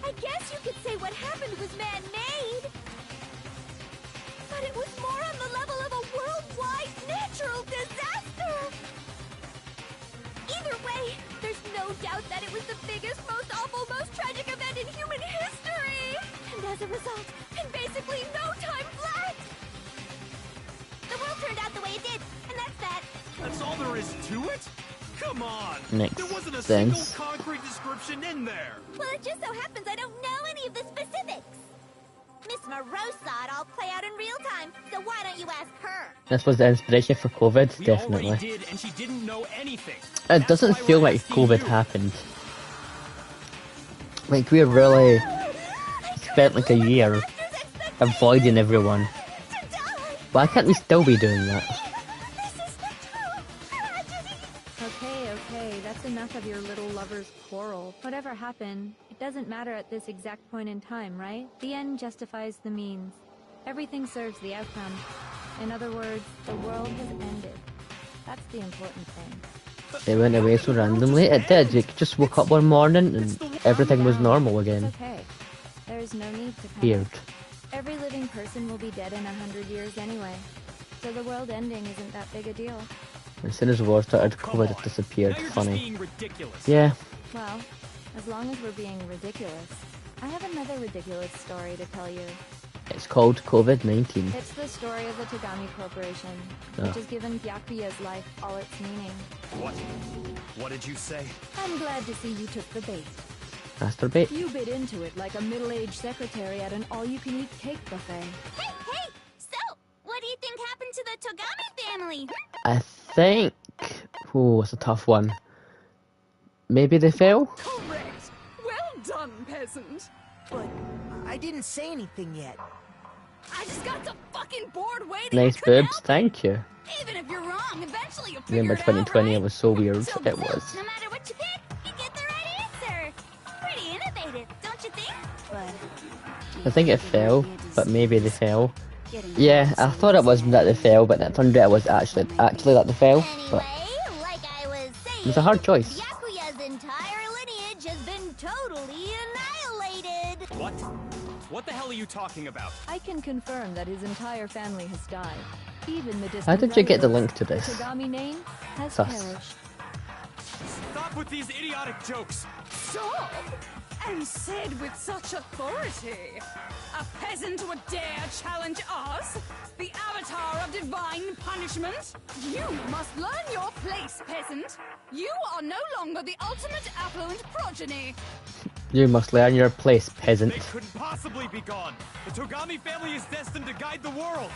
I guess you could say what happened was man-made. But it was more on the level of a worldwide natural disaster. Either way, there's no doubt that it was the biggest, most awful, most tragic event in human history. And as a result, in basically no time flat, the world turned out the way it did, and that's that. That's all there is to it? Come on! Makes There wasn't a sense. single concrete description in there! Well, it just so happens I don't know any of the specifics. Miss Moreau saw it all play out in real time, so why don't you ask her? This was the inspiration for COVID, We definitely. already did, and she didn't know anything. It That's doesn't why feel we're like asking COVID you. happened. Like we really spent like a year avoiding everyone. Why can't we still be doing that? Okay, that's enough of your little lover's quarrel. Whatever happened, it doesn't matter at this exact point in time, right? The end justifies the means. Everything serves the outcome. In other words, the world has ended. That's the important thing. It went away so randomly. It did. You just woke up one morning and everything was normal It's again. okay. There's no need to panic. Weird. Every living person will be dead in 100 years anyway. So the world ending isn't that big a deal. As soon as the war started, COVID had disappeared. Now you're just Funny. being ridiculous. Yeah. Well, as long as we're being ridiculous. I have another ridiculous story to tell you. It's called COVID-19. It's the story of the Tagami Corporation, which has given Byakuya's life all its meaning. What? What did you say? I'm glad to see you took the bait. Masturbate? You bit into it like a middle-aged secretary at an all-you-can-eat cake buffet. Hey, hey! So, what do you think happened to the Togami family? I think... Oh, it's a tough one. Maybe they fell? Correct! Well done, peasant! But I didn't say anything yet. I just got so fucking bored waiting. Nice boobs, thank you. Even if you're wrong, eventually you'll figure Remember it 2020, out, it was so weird. So, It was. no matter what you pick, you get the right answer. Pretty innovative, don't you think? But I think it fell, but maybe they fell. Yeah, I thought it was that they fell, but it turned out it was actually that they fell. But Anyway, like I was saying, it was a hard choice. Byakuya's entire lineage has been totally annihilated. What? What the hell are you talking about? I can confirm that his entire family has died. Even the distant How did you get the relatives. link to this? Tagami name has Sus. perished. Stop with these idiotic jokes! Stop! And said with such authority. A peasant would dare challenge us? The avatar of divine punishment? You must learn your place, peasant. You are no longer the ultimate affluent progeny. You must learn your place, peasant. They couldn't possibly be gone! The Togami family is destined to guide the world!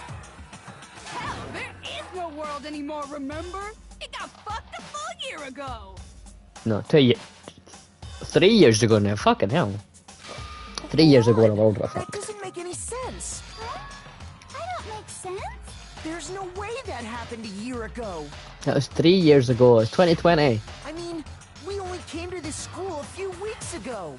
Hell, there is no world anymore, remember? It got fucked a full year ago. No, 2 years. 3 years ago now, fucking hell. 3 years ago, the world got That fucked. doesn't make any sense. I don't make sense. There's no way that happened a year ago. That was 3 years ago, it's 2020. I mean, we only came to this school a few weeks ago.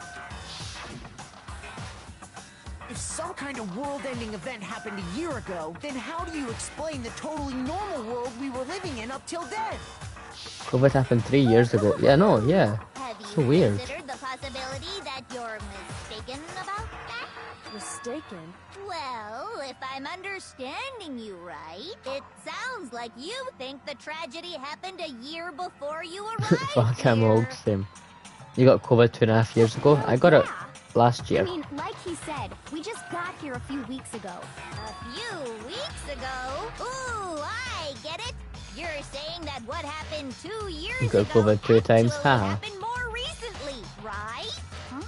If some kind of world-ending event happened a year ago, then how do you explain the totally normal world we were living in up till then? COVID happened 3 years ago. Yeah, no, yeah. Have you So weird. considered the possibility that you're mistaken about that? Mistaken? Well, if I'm understanding you right, it sounds like you think the tragedy happened a year before you arrived Fuck, I'm here. old, same. You got COVID 2.5 years ago? I got it last I year. mean, like he said, we just got here a few weeks ago. A few weeks ago? Ooh, I get it. You're saying that what happened 2 years You got ago COVID 2 times, actually haha. happened more recently, right? Huh?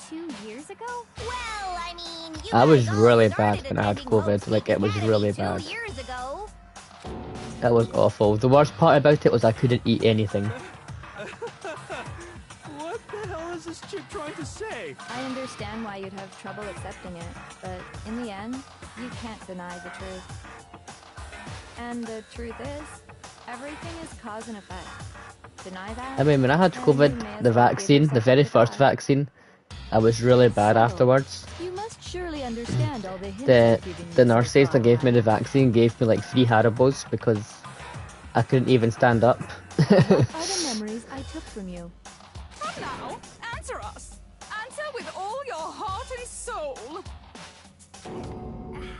2 years ago? Well, I mean, you I was guys all really started bad when I had attending COVID, Hope's like, it was Academy really 2 bad. years ago. That was awful. The worst part about it was I couldn't eat anything. What the hell is this chick trying to say? I understand why you'd have trouble accepting it, but in the end, you can't deny the truth. And the truth is, everything is cause and effect. Deny that? I mean, when I had and you may COVID, as the well give vaccine, the yourself very a first try. vaccine, I was really bad So, afterwards. You must surely understand all the hints The I've given you the so nurses that far, gave me the right? vaccine gave me like 3 Haribos because I couldn't even stand up. What are the memories I took from you? Come now, answer us. Answer with all your heart and soul.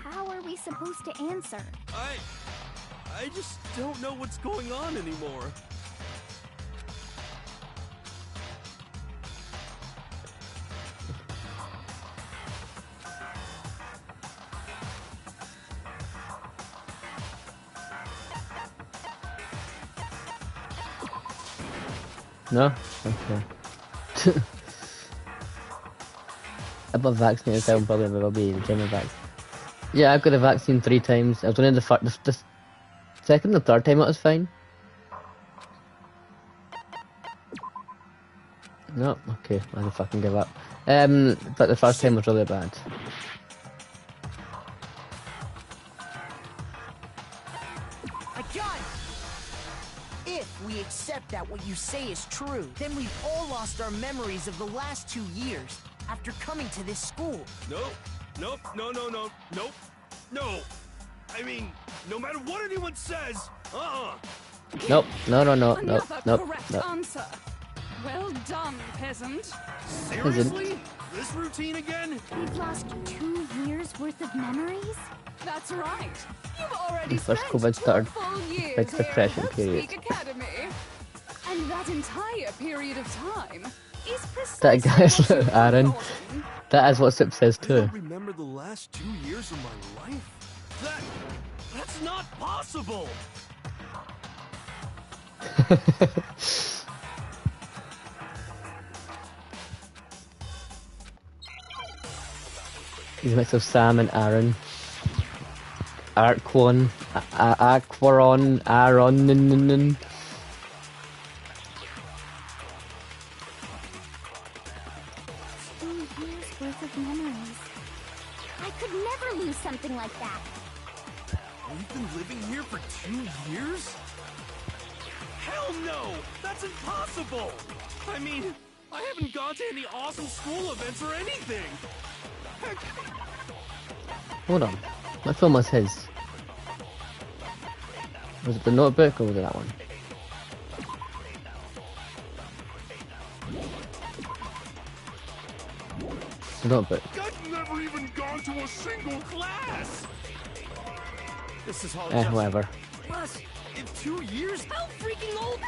How are we supposed to answer? I just don't know what's going on anymore. No? Okay. I got vaccinated, so I probably will be the German vaccine. Yeah, I got the vaccine 3 times. I was only the second and third time it was fine. No, okay, I can fucking give up. But the first time was really bad. I got it! If we accept that what you say is true, then we've all lost our memories of the last 2 years after coming to this school. Nope. Nope. No. Nope. No. I mean, no matter what anyone says, Nope, no, Another nope. correct answer. Well done, peasant. Seriously? This routine again? We've lost 2 years worth of memories? That's right. You've already The first spent COVID 2 started full years like here depression at Hope's period. Peak Academy. And that entire period of time, is That precisely guy's what you've Aaron. forgotten. That is what Sip says I too. don't remember the last 2 years of my life. That's not possible. He's a mix of Sam and Aaron. Arquon, Aquaron, Aaron. 2 years worth of memories. I could never lose something like that. We've been living here for 2 years? Hell no! That's impossible! I mean, I haven't gone to any awesome school events or anything! Heck, Hold on. What film was his? Was it The Notebook or was it that one? The Notebook. I've never even gone to a single class! This is all Whatever. Plus, in 2 years, how freaking old?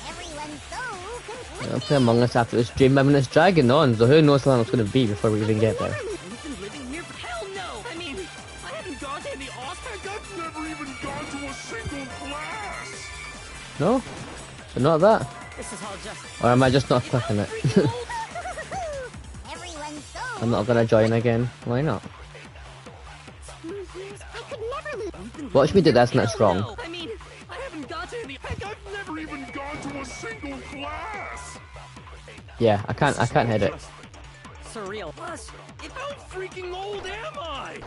Everyone's so confused. I'll play Among Us after this stream. I mean, it's dragging on, so who knows how long it's going to be before we even get there. We've been living here for hell no! I mean, I haven't gone to any Heck, I've never even gone to a single class! No? So not that? This is all just... Or am I just not clicking it? Everyone's so I'm not going to join again. Why not? 2 years. I could never lose. Watch me do this and it's wrong. No, I mean, I haven't gone to any. Heck, I've never even gone to a single class. Yeah, I can't hit it. surreal. Plus, how freaking old am I?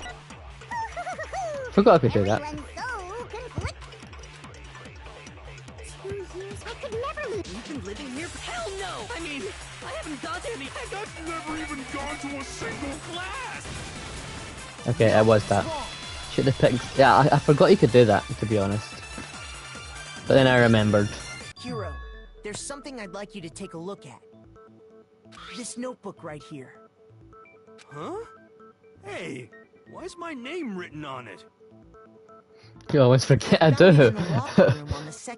Forgot I could do that. Everyone's so conflicted. 2 years. I could never lose. We've been living here for hell no! I mean, I haven't gone to any. Heck, I've never even gone to a single class. Okay, it was that. Should have picked. Yeah, I forgot you could do that, to be honest. But then I remembered. Hero, there's something I'd like you to take a look at. This notebook right here. Huh? Hey, why's my name written on it? You always forget I do.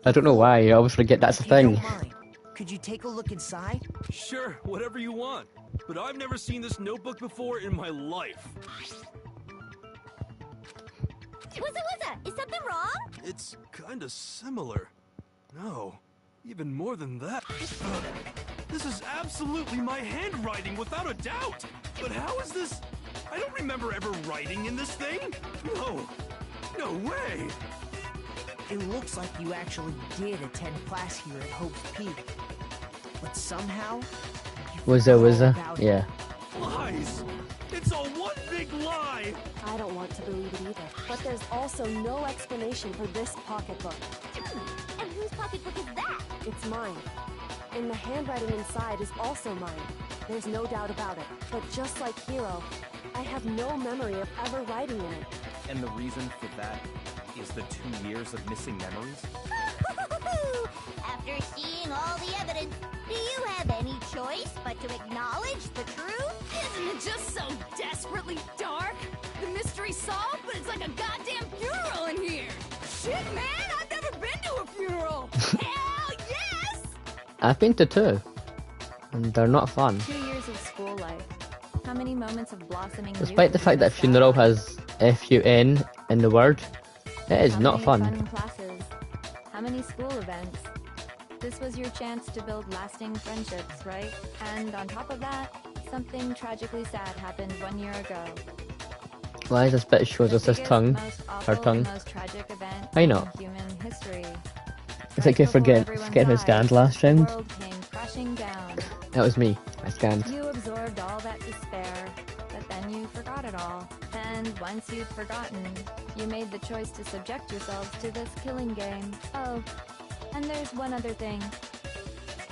I don't know why, you always forget that's a If you don't thing. mind, could you take a look inside? Sure, whatever you want. But I've never seen this notebook before in my life. What's is something wrong? It's kinda similar. No, even more than that. This is absolutely my handwriting, without a doubt! But how is this? I don't remember ever writing in this thing! No way! It looks like you actually did attend class here at Hope's Peak. But somehow... Was there? Yeah. Lies! It's all one big lie! I don't want to believe it either. But there's also no explanation for this pocketbook. And whose pocketbook is that? It's mine. And the handwriting inside is also mine. There's no doubt about it. But just like Hero, I have no memory of ever writing in it. And the reason for that is the 2 years of missing memories? After seeing all the evidence, do you have any choice but to acknowledge the truth? Isn't it just so desperately dark? The mystery's solved, but it's like a goddamn funeral in here. Shit, man, I've never been to a funeral. Hell yes! I've been to 2. And they're not fun. 2 years of school life. How many moments of blossoming Despite the youth fact that have funeral has F-U-N in the word, it is How not many fun. classes? How many school events? This was your chance to build lasting friendships, right? And on top of that, something tragically sad happened 1 year ago. Why is this bit shows us his Biggest, tongue? most Her awful, tongue. most tragic event I know. in human history. It's like you forget who scanned last The round. world came crashing down. That was me. I scanned. You absorbed all that despair, but then you forgot it all. And once you'd forgotten, you made the choice to subject yourselves to this killing game. Oh, and there's one other thing.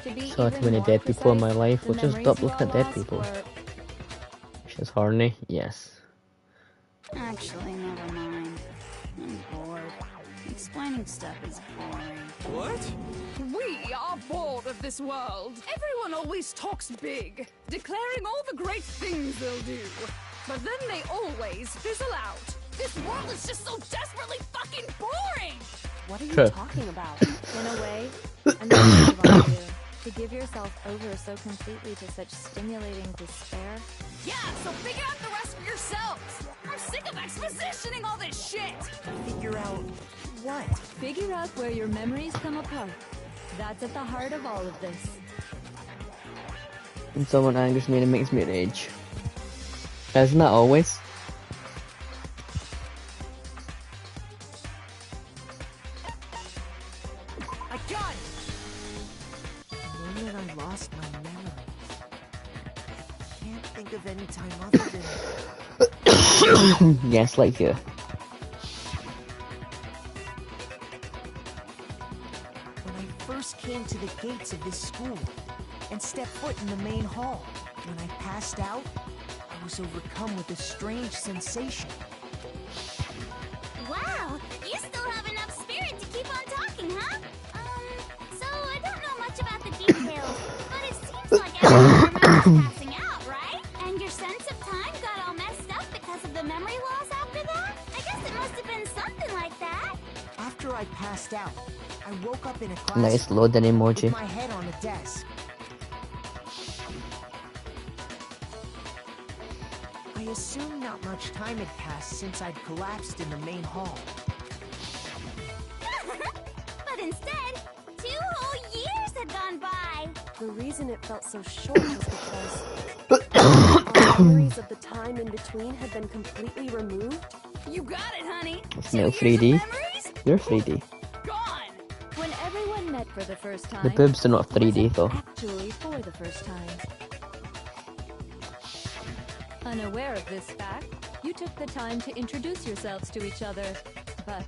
To be Saw too even many more dead people in my precise, life. the We'll just memories stop you looking all at dead lost people. were- She's horny. Yes. Actually, never mind. I'm bored. Explaining stuff is boring. What? We are bored of this world. Everyone always talks big, declaring all the great things they'll do. But then they always fizzle out. This world is just so desperately fucking boring! What are you True. talking about? In a way, and then move on to. To give yourself over so completely to such stimulating despair? Yeah, so figure out the rest for yourselves! I'm sick of expositioning all this shit! Figure out what? Figure out where your memories come apart. That's at the heart of all of this. When someone angers me, it makes me rage. Isn't that always? I got it! The moment I lost my memories. Can't think of any time other than... Yes, like you. When I first came to the gates of this school and stepped foot in the main hall, when I passed out, I was overcome with a strange sensation. Wow, you still have enough spirit to keep on talking, huh? So I don't know much about the details, but it seems like everyone remembers passing out, right? And your sense of time got all messed up because of the memory loss after that? I guess it must have been something like that. After I passed out, I woke up in a class Nice loading emoji. with my head on a desk. I assumed not much time had passed since I'd collapsed in the main hall. But instead, 2 whole years had gone by. The reason it felt so short was because all memories of the time in between had been completely removed. You got it, honey! It's no 3D. You're 3D. Gone! When everyone met for the first time, The boobs are not 3D though. actually for the first time. Unaware of this fact, you took the time to introduce yourselves to each other, but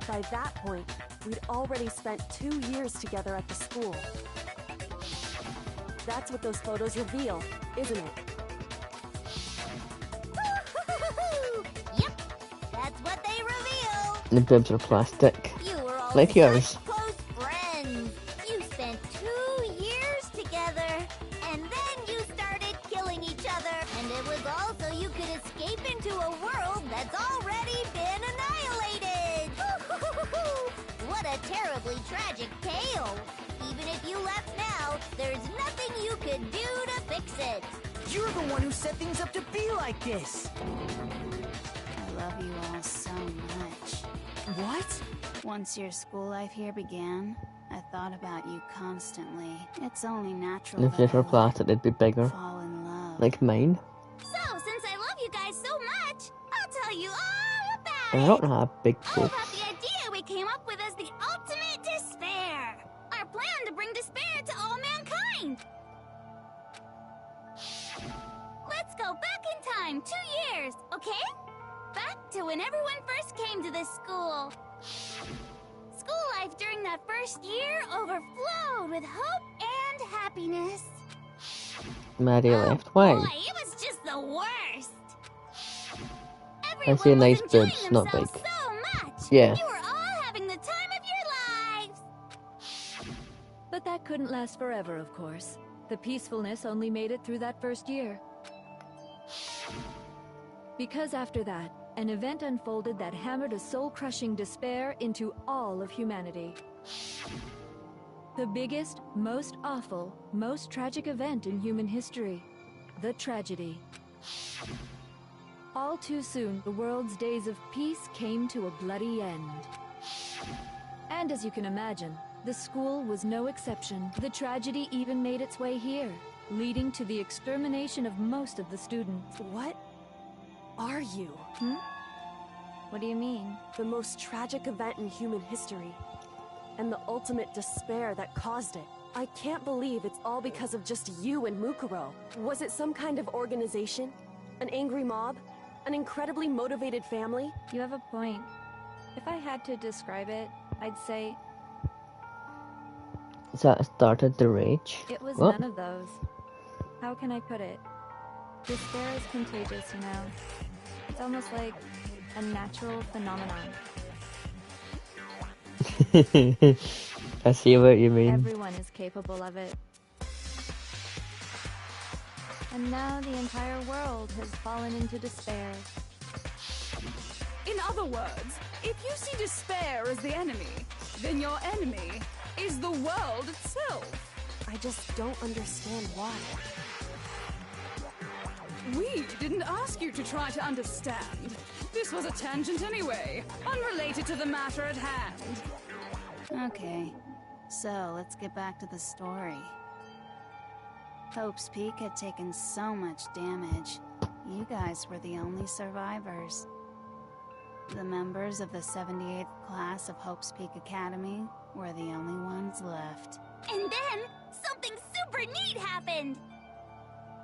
by that point, we'd already spent 2 years together at the school. That's what those photos reveal, isn't it? Yep, that's what they reveal. The boobs are plastic. You were all Like yours. such close friends. You spent 2 years together, and then you started killing each other. And it was all so you could escape into a world that's already been annihilated. What a terribly tragic tale. Even if you left now, there's nothing you could do to fix it. You're the one who set things up to be like this! I love you all so much. What? Once your school life here began, I thought about you constantly. It's only natural If they that were I would plastic, they'd be bigger. fall in love. Like mine. So, since I love you guys so much, I'll tell you all about I it. don't have big How boobs. about the idea we came up with as the ultimate despair? Our plan to bring despair to all mankind. Let's go back in time 2 years, okay? Back to when everyone first came to this school. School life during that first year overflowed with hope and happiness. Maddie left. Why? Boy, it was just the worst. I see nice boobs, not big. So much. Yeah. You were all having the time of your lives. But that couldn't last forever, of course. The peacefulness only made it through that first year. Because after that, an event unfolded that hammered a soul-crushing despair into all of humanity. The biggest, most awful, most tragic event in human history. The tragedy. All too soon, the world's days of peace came to a bloody end. And as you can imagine, the school was no exception. The tragedy even made its way here, leading to the extermination of most of the students. What are you? What do you mean? The most tragic event in human history, and the ultimate despair that caused it. I can't believe it's all because of just you and Mukuro. Was it some kind of organization? An angry mob? An incredibly motivated family? You have a point. If I had to describe it, I'd say That started the rage. it was What? none of those. How can I put it? Despair is contagious, you know. It's almost like a natural phenomenon. I see what you mean. Everyone is capable of it. And now the entire world has fallen into despair. In other words, if you see despair as the enemy, then your enemy is the world itself. I just don't understand why. We didn't ask you to try to understand. This was a tangent anyway, unrelated to the matter at hand. Okay, so let's get back to the story. Hope's Peak had taken so much damage. You guys were the only survivors. The members of the 78th class of Hope's Peak Academy were the only ones left. And then, something super neat happened!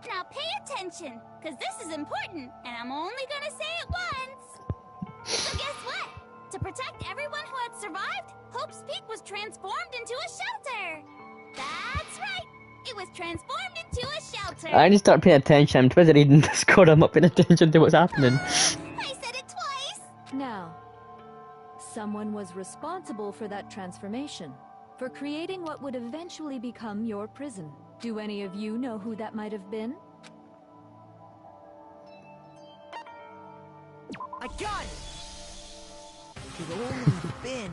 Now pay attention, because this is important, and I'm only gonna say it once! So guess what? To protect everyone who had survived, Hope's Peak was transformed into a shelter! That's right! It was transformed into a shelter! I need to start paying attention. I'm too busy reading Discord. I'm not paying attention to what's happening. I said it twice! Now, someone was responsible for that transformation, for creating what would eventually become your prison. Do any of you know who that might have been? I got it! It could only have been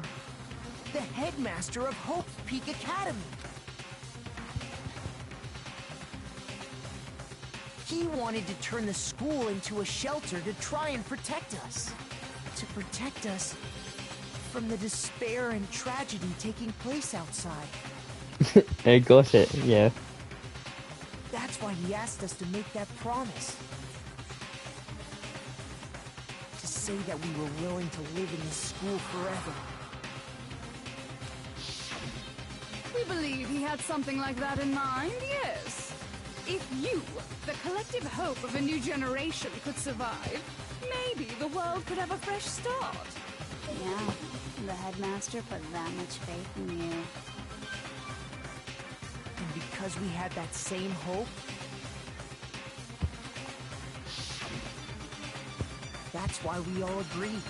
the headmaster of Hope's Peak Academy. He wanted to turn the school into a shelter to try and protect us. To protect us from the despair and tragedy taking place outside. I got it, yeah. That's why he asked us to make that promise. To say that we were willing to live in this school forever. We believe he had something like that in mind, yes. If you, the collective hope of a new generation, could survive, maybe the world could have a fresh start. Yeah, the headmaster put that much faith in you. And because we had that same hope, that's why we all agreed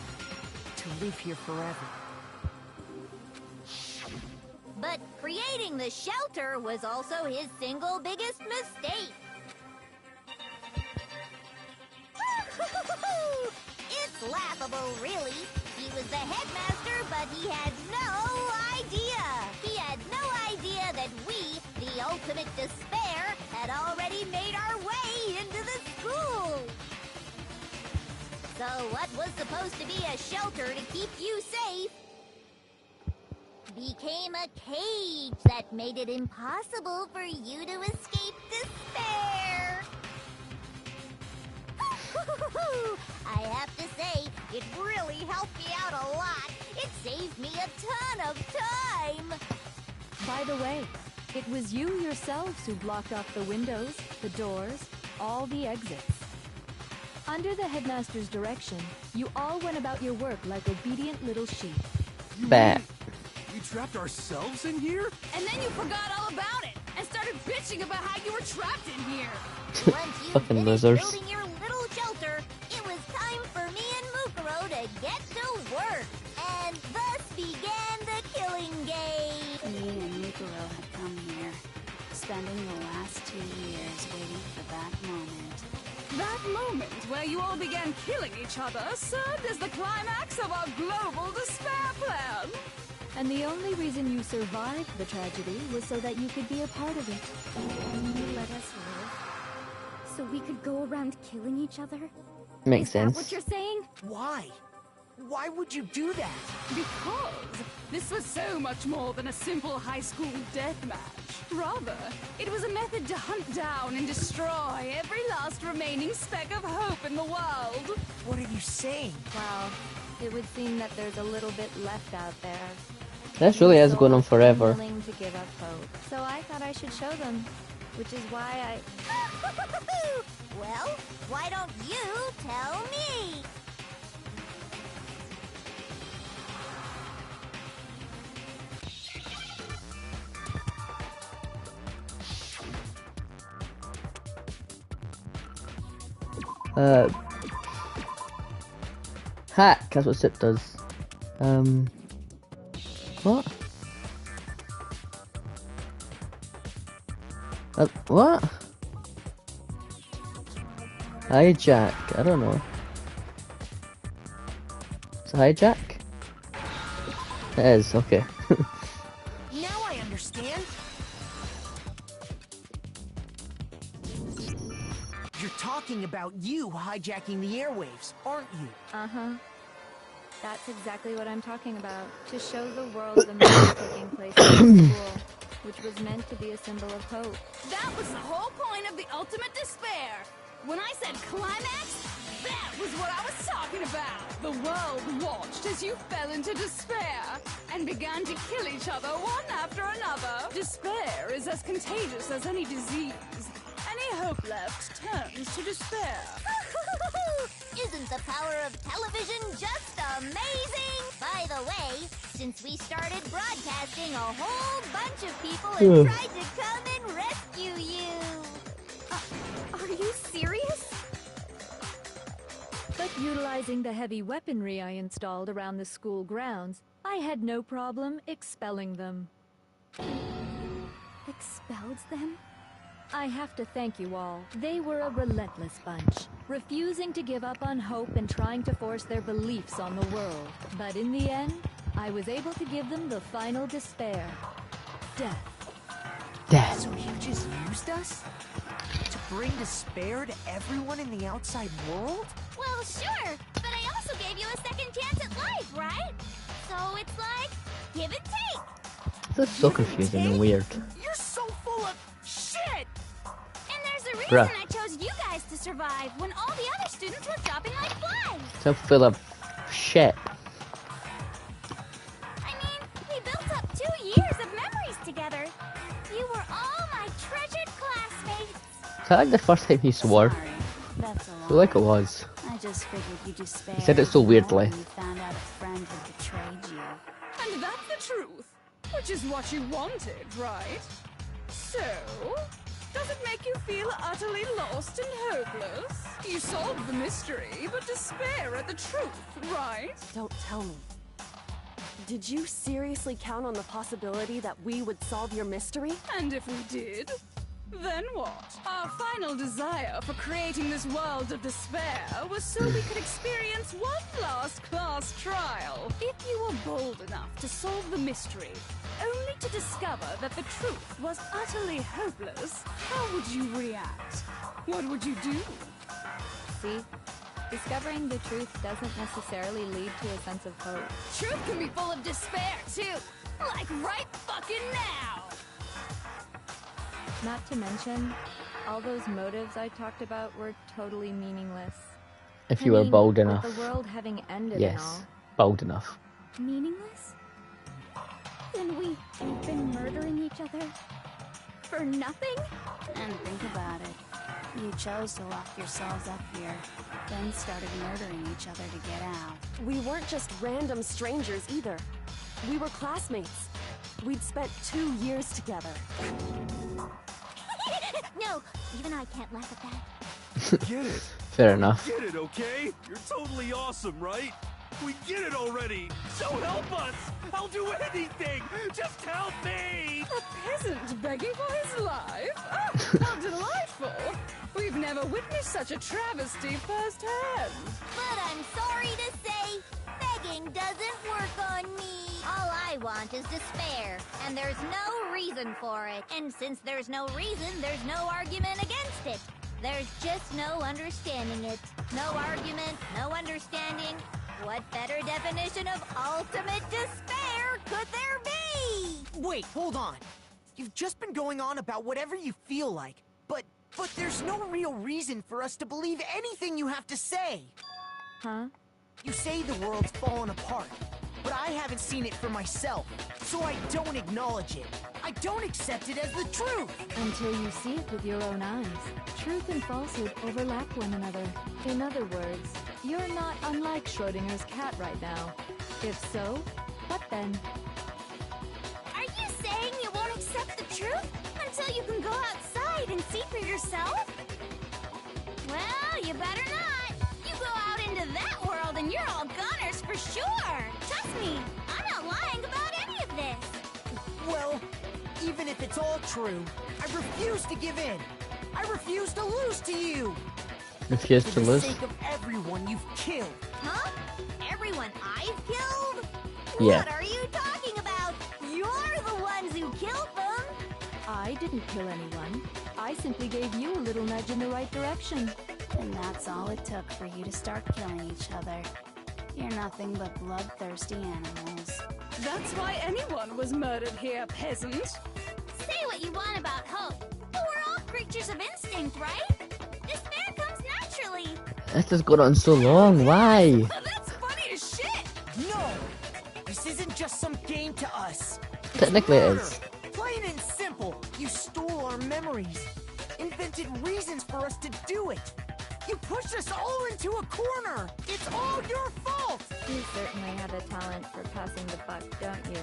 to live here forever. But creating the shelter was also his single biggest mistake. It's laughable, really. He was the headmaster, but he had no idea. He had no idea that we, the ultimate despair, had already made our way into the school. So what was supposed to be a shelter to keep you safe became a cage that made it impossible for you to escape despair. I have to say, it really helped me out a lot. It saved me a ton of time. By the way, it was you yourselves who blocked off the windows, the doors, all the exits. Under the headmaster's direction, you all went about your work like obedient little sheep. Bat. We trapped ourselves in here? And then you forgot all about it and started bitching about how you were trapped in here. Once you Fucking finished losers. building your little shelter, it was time for me and Mukuro to get to work. And thus began the killing game. Me and Mukuro had come here, spending the last 2 years waiting for that moment. That moment where you all began killing each other served as the climax of our global despair plan. And the only reason you survived the tragedy was so that you could be a part of it. You let us live, so we could go around killing each other? Makes Is that sense. what you're saying? Why? Why would you do that? Because this was so much more than a simple high school deathmatch. Rather, it was a method to hunt down and destroy every last remaining speck of hope in the world. What are you saying? Well, it would seem that there's a little bit left out there. This really is going on forever. Willing to give up hope. So I thought I should show them, which is why Well, why don't you tell me? Hack, that's what Sip does. What? What? Hijack, I don't know. It's a hijack? It is, okay. Now I talking about you hijacking the airwaves, aren't you? Uh-huh. That's exactly what I'm talking about. To show the world the movie taking place in the school, which was meant to be a symbol of hope. That was the whole point of the ultimate despair. When I said climax, that was what I was talking about. The world watched as you fell into despair and began to kill each other one after another. Despair is as contagious as any disease. Any hope left turns to despair. Isn't the power of television just amazing? By the way, since we started broadcasting, a whole bunch of people have tried to come and rescue you. Are you serious? But utilizing the heavy weaponry I installed around the school grounds, I had no problem expelling them. Expelled them? I have to thank you all. They were a relentless bunch, refusing to give up on hope and trying to force their beliefs on the world. But in the end, I was able to give them the final despair. Death. Death. So you just used us? To bring despair to everyone in the outside world? Well, sure, but I also gave you a second chance at life, right? So it's like, give and take. This is so confusing and weird. You're so full of shit! And there's a reason Bruh. I chose you guys to survive when all the other students were dropping like flies. So full of shit. I mean, we built up 2 years of memories together. You were all my treasured classmates. Is that like the first time he swore? Sorry, that's a I lie. feel like it was. I just figured you despair. He said it so weirdly. when you found out a friend had betrayed you. And that's the truth, which is what you wanted, right? So, does it make you feel utterly lost and hopeless? You solved the mystery, but despair at the truth, right? Don't tell me. Did you seriously count on the possibility that we would solve your mystery? And if we did, then what? Our final desire for creating this world of despair was so we could experience one last class trial. If you were bold enough to solve the mystery, only to discover that the truth was utterly hopeless, how would you react? What would you do? See? Discovering the truth doesn't necessarily lead to a sense of hope. Truth can be full of despair, too. Like right fucking now. Not to mention, all those motives I talked about were totally meaningless. If you were bold with enough. the world having ended and Yes. all. Bold enough. Meaningless? Then we've been murdering each other for nothing? And think about it. You chose to lock yourselves up here, then started murdering each other to get out. We weren't just random strangers either. We were classmates. We'd spent 2 years together. No, even I can't laugh at that. Get it? Fair enough. Get it, okay? You're totally awesome, right? We get it already! So help us! I'll do anything! Just help me! A peasant begging for his life? Oh, how delightful! We've never witnessed such a travesty firsthand. But I'm sorry to say, begging doesn't work on me. All I want is despair, and there's no reason for it. And since there's no reason, there's no argument against it. There's just no understanding it. No argument, no understanding. What better definition of ultimate despair could there be? Wait, hold on. You've just been going on about whatever you feel like, but there's no real reason for us to believe anything you have to say. Huh? You say the world's fallen apart, but I haven't seen it for myself, so I don't acknowledge it. I don't accept it as the truth. Until you see it with your own eyes. Truth and falsehood overlap one another. In other words, you're not unlike Schrodinger's cat right now. If so, what then? Are you saying you won't accept the truth until you can go outside and see for yourself? Well, you better not. You go out into that world and you're all goners for sure. Trust me, I'm not lying about any of this. Well, even if it's all true, I refuse to give in. I refuse to lose to you. Refuse to For the lose? sake of everyone you've killed. Huh? Everyone I've killed? Yeah. What are you talking about? You're the ones who killed them. I didn't kill anyone. I I simply gave you a little nudge in the right direction. And that's all it took for you to start killing each other. You're nothing but bloodthirsty animals. That's why anyone was murdered here, peasant. Say what you want about hope, but we're all creatures of instinct, right? Despair comes naturally. This has gone on so long, why? That's funny as shit. No! This isn't just some game to us. It's Technically it murder. is. Plain and simple. You stole our memories. Invented reasons for us to do it. You pushed us all into a corner. It's all your fault. You certainly have a talent for passing the buck, don't you?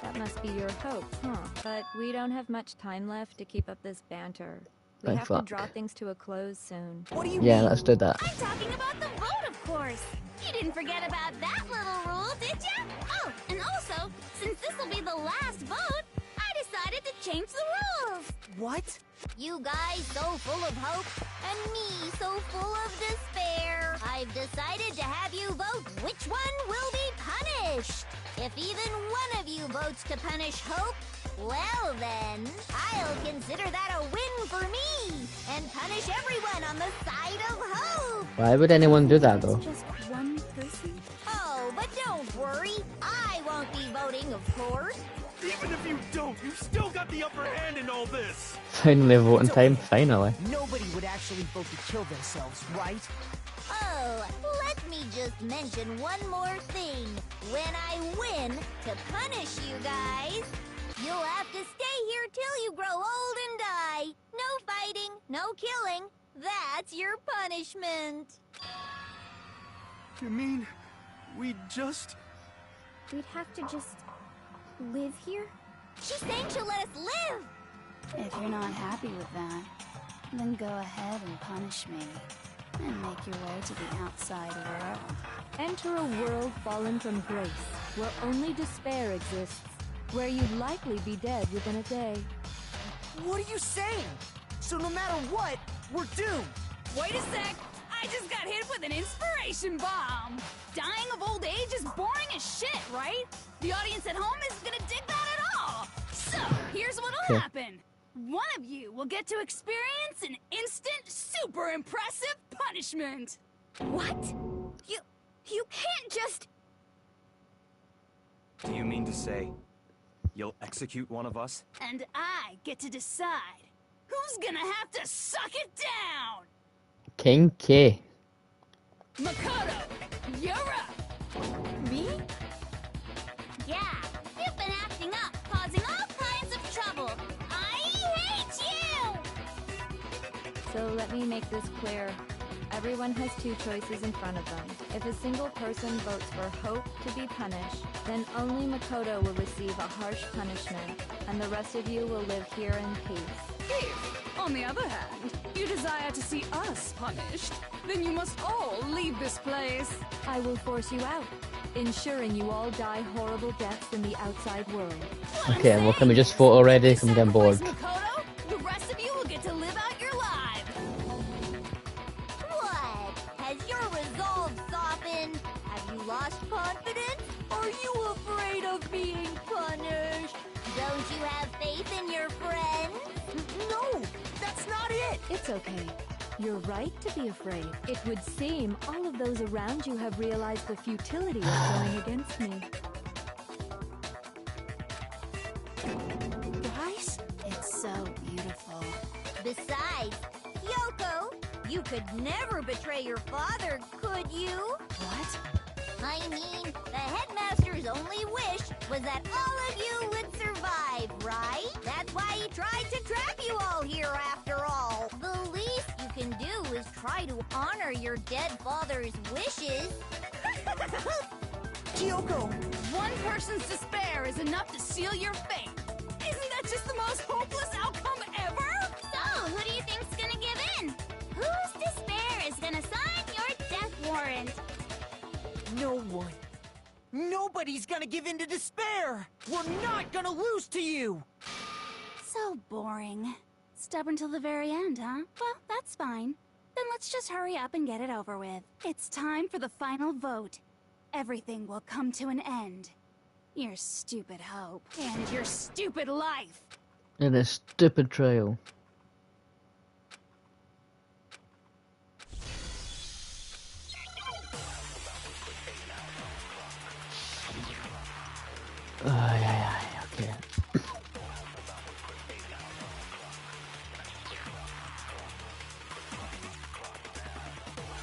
That must be your hope, huh? But we don't have much time left to keep up this banter. We Oh, have fuck. to draw things to a close soon. What do you Yeah, mean? let's do that. I'm talking about the vote, of course. You didn't forget about that little rule, did ya? Oh, and also, since this will be the last vote, I decided to change the rules. What? You guys so full of hope, and me so full of despair. I've decided to have you vote which one will be punished. If even one of you votes to punish Hope, well then, I'll consider that a win for me, and punish everyone on the side of Hope. Why would anyone do that though? Just one person? Oh, but don't worry, I won't be voting, of course. Even if you don't, you still got the upper hand in all this. Finally voting time, finally. Nobody would actually vote to kill themselves, right? Oh, let me just mention one more thing. When I win to punish you guys, you'll have to stay here till you grow old and die. No fighting, no killing. That's your punishment. You mean we just... We'd have to just live here? She's saying she'll let us live. If you're not happy with that, then go ahead and punish me. And make your way to the outside world. Enter a world fallen from grace, where only despair exists, where you'd likely be dead within a day. What are you saying? So no matter what, we're doomed. Wait a sec. I just got hit with an inspiration bomb. Dying of old age is boring as shit, right? The audience at home isn't gonna dig that at all. So, here's what'll happen. One of you will get to experience an instant, super impressive punishment. What? You can't just... Do you mean to say you'll execute one of us? And I get to decide who's gonna have to suck it down. King K. Makoto, you're up. Me? Yeah, you've been acting up, causing all kinds of trouble. I hate you! So let me make this clear. Everyone has two choices in front of them. If a single person votes for Hope to be punished, then only Makoto will receive a harsh punishment, and the rest of you will live here in peace. If, on the other hand, you desire to see us punished, then you must all leave this place. I will force you out, ensuring you all die horrible deaths in the outside world. Okay, well, can we just vote already? I'm getting bored. Makoto, the rest of you will get to live out your lives. What? Has your resolve softened? Have you lost confidence? Are you afraid of being punished? Don't you have faith in your friends? No, that's not it. It's okay. You're right to be afraid. It would seem all of those around you have realized the futility of going against me. Guys, it's so beautiful. Besides, Yoko, you could never betray your father, could you? What? I mean, the headmaster's only wish was that all of you would survive, right? That's why he tried to trap you all here after all. The least you can do is try to honor your dead father's wishes. Kyoko! One person's despair is enough to seal your fate. Isn't that just the most hopeless outcome ever? So, who do you think's gonna give in? Whose despair is gonna sign your death warrant? No one. Nobody's gonna give in to despair. We're not gonna lose to you. So boring. Stubborn till the very end, huh? Well, that's fine. Then let's just hurry up and get it over with. It's time for the final vote. Everything will come to an end. Your stupid hope. And your stupid life. In a stupid trial.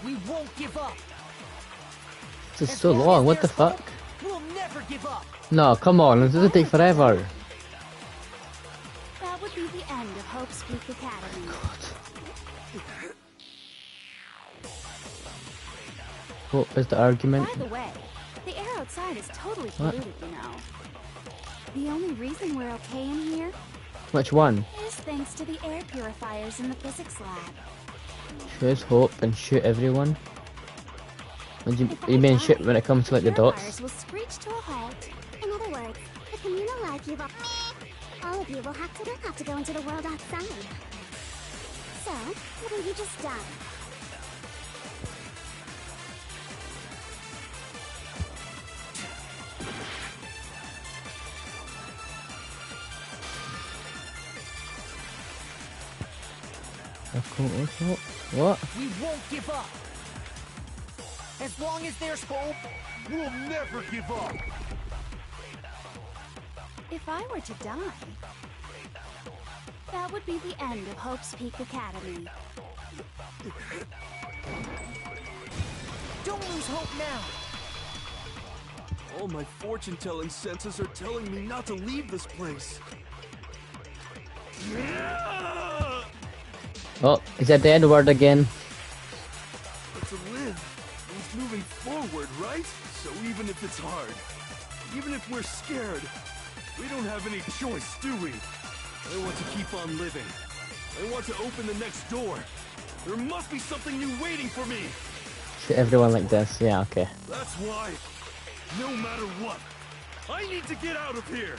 We won't give up. This is so long, what the fuck? We'll never give up. No, come on, this doesn't take forever. That would be the end of Hope's Peak Academy. What is the argument? By the way, the air outside is totally polluted, you know. The only reason we're okay in here Which one? is thanks to the air purifiers in the physics lab. Choose Hope and shoot everyone? What do you mean shoot when it comes to like the dots? Purifiers will screech to a halt. In other words, the communal life you've all of you will have to go into the world outside. So, what have you just done? What? We won't give up. As long as there's hope, we'll never give up. If I were to die, that would be the end of Hope's Peak Academy. Don't lose hope now. All my fortune-telling senses are telling me not to leave this place. Oh, is that the end word again? But to live means moving forward, right? So even if it's hard, even if we're scared, we don't have any choice, do we? I want to keep on living. I want to open the next door. There must be something new waiting for me. Shoot everyone like this, yeah, okay. That's why, no matter what, I need to get out of here.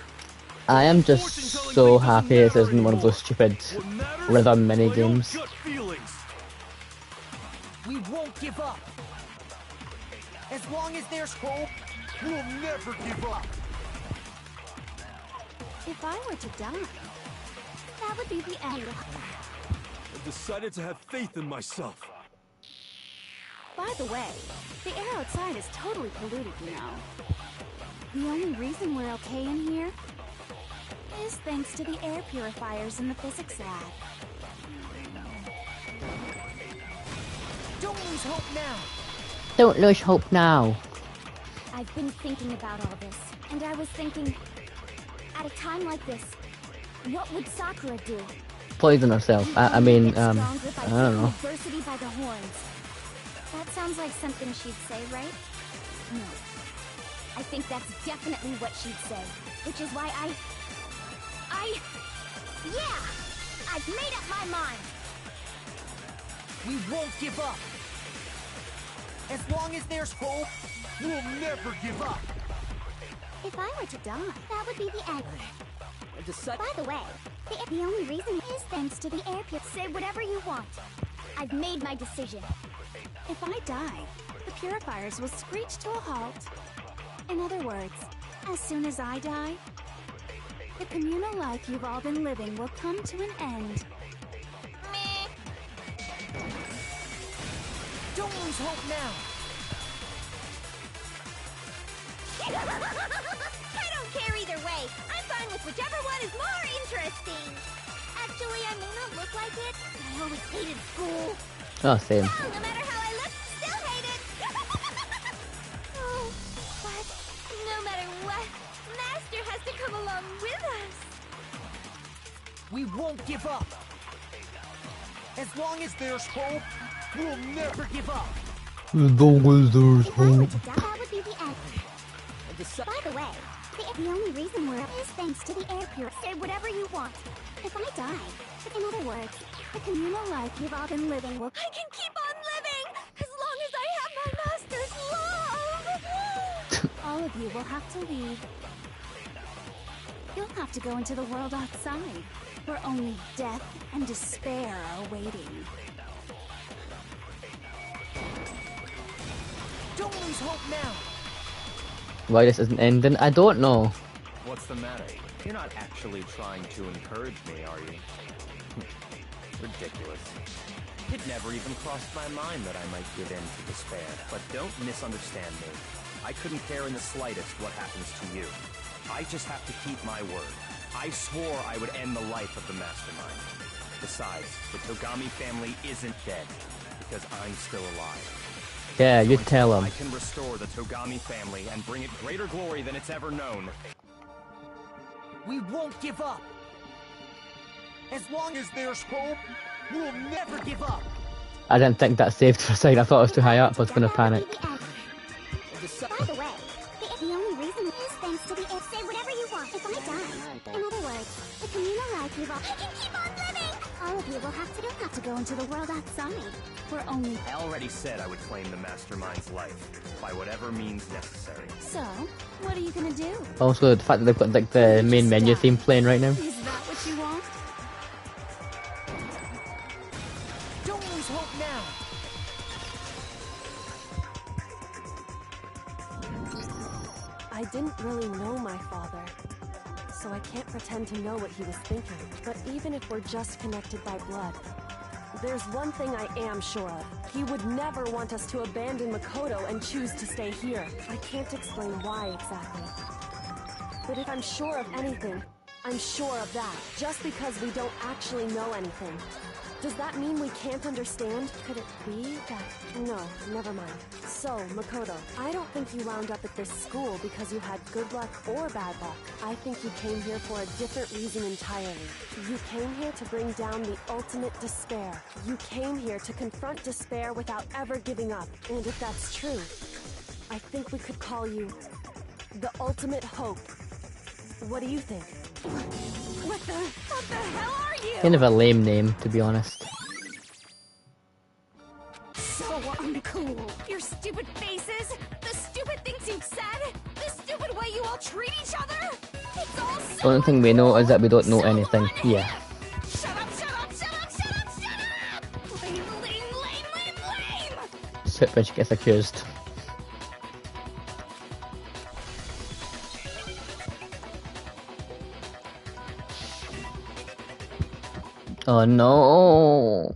I am just so happy this isn't one of those stupid rhythm mini games. We won't give up. As long as there's hope, we'll never give up. If I were to die, that would be the end. I've decided to have faith in myself. By the way, the air outside is totally polluted, you know. The only reason we're okay in here is thanks to the air purifiers in the physics lab. Don't lose hope now. Don't lose hope now. I've been thinking about all this, and I was thinking, at a time like this, what would Sakura do? Poison herself. I mean, I don't know. Adversity by the horns. That sounds like something she'd say, right? No. I think that's definitely what she'd say, which is why yeah! I've made up my mind! We won't give up. As long as there's hope, we'll never give up. If I were to die, that would be the end. By the way, the only reason is thanks to the air purifiers. Say whatever you want. I've made my decision. If I die, the purifiers will screech to a halt. In other words, as soon as I die, the communal life you've all been living will come to an end. Don't lose hope now. I don't care either way. I'm fine with whichever one is more interesting. Actually, I may not look like it, but I always hated school. Oh, same. Well, no matter how I look, still hate it. Oh, but no matter what, Master has to come along with us. We won't give up. As long as there's hope, we'll never give up. As long as there's hope. That would be the end. By the way, the only reason we're is thanks to the air purifier. Say whatever you want. If I die, in other words, The communal life you've all been living will... I can keep on living as long as I have my master's love. All of you will have to leave. You'll have to go into the world outside, where only death and despair are waiting. Don't lose hope now. Why this isn't ending? I don't know. What's the matter? You're not actually trying to encourage me, are you? Ridiculous. It never even crossed my mind that I might give in to despair. But don't misunderstand me. I couldn't care in the slightest what happens to you. I just have to keep my word. I swore I would end the life of the Mastermind. Besides, the Togami family isn't dead. The because I'm still alive. Yeah, you tell him. I can restore the Togami family and bring it greater glory than it's ever known. We won't give up. As long as there's hope, we'll never give up. I didn't think that saved for a second. I thought it was too high up. I was going to panic. By the way, the only reason is thanks to the if. Say whatever you want if I die. In other words, the communal life you've all... I can keep on living! All of you will have to go into the world outside. We're only... I already said I would claim the Mastermind's life, by whatever means necessary. So, what are you gonna do? Also, the fact that they've got like the main menu theme playing right now. Is that what you want? Don't lose hope now. I didn't really know my father, so I can't pretend to know what he was thinking. But even if we're just connected by blood, there's one thing I am sure of. He would never want us to abandon Makoto and choose to stay here. I can't explain why exactly. But if I'm sure of anything, I'm sure of that. Just because we don't actually know anything. Does that mean we can't understand? Could it be that... No, never mind. So, Makoto, I don't think you wound up at this school because you had good luck or bad luck. I think you came here for a different reason entirely. You came here to bring down the ultimate despair. You came here to confront despair without ever giving up. And if that's true, I think we could call you the ultimate hope. What do you think? What the hell are you? Kind of a lame name, to be honest. So uncool. Your stupid faces, the stupid things you've said, the stupid way you all treat each other. It's all so The only thing we know is that we don't know anything. Yeah. Shut up, shut up, shut up, shut up, shut up! Lame, lame, lame, lame, lame! Except when she gets accused. Oh no!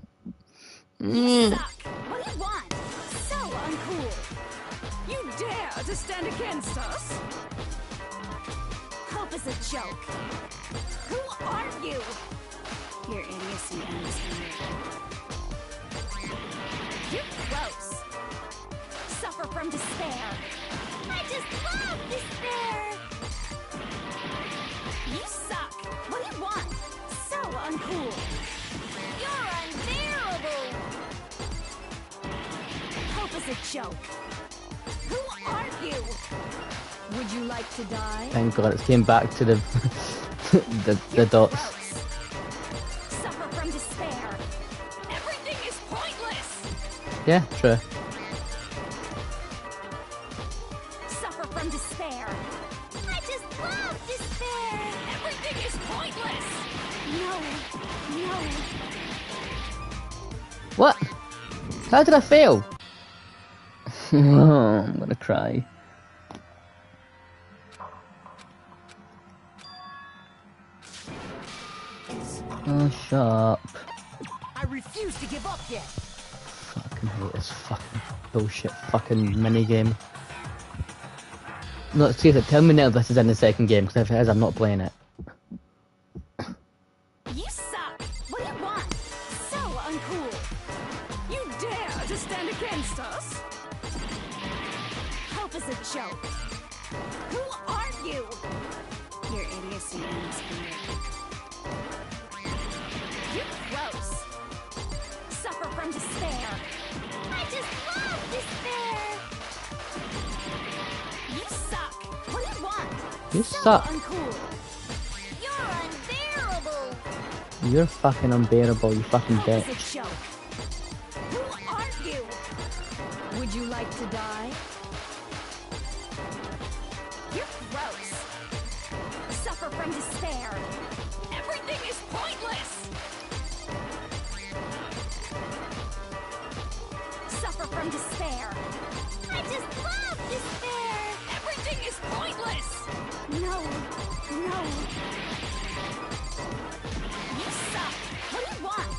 You suck! What do you want? So uncool! You dare to stand against us? Hope is a joke. Who are you? Your idiocy ends here. You're gross. Suffer from despair. I just love despair! You suck! What do you want? So uncool! You're unbearable! Hope is a joke. Who are you? Would you like to die? Thank God it came back to the the dots. Gross. Suffer from despair. Everything is pointless. Yeah, true. Suffer from despair. I just love despair! Everything is pointless. No, no. What? How did I fail? Oh, I'm gonna cry. Oh, shut up. I refuse to give up yet. Fucking hate this fucking bullshit fucking minigame. No, seriously, tell me now if this is in the second game, because if it is, I'm not playing it. You suck. What do you want? So uncool. You dare to stand against us? Hope is a joke. Who are you? Your idiocy ends here. You're gross. Suffer from despair. I just love despair! You suck. What do you want? You So suck. uncool. You're unbearable! You're fucking unbearable, you fucking Hope is bitch. a joke. Who are you? Would you like to die? You're gross. Suffer from despair. Everything is pointless. Suffer from despair. I just love despair! Everything is pointless. No, no. You suck. What do you want?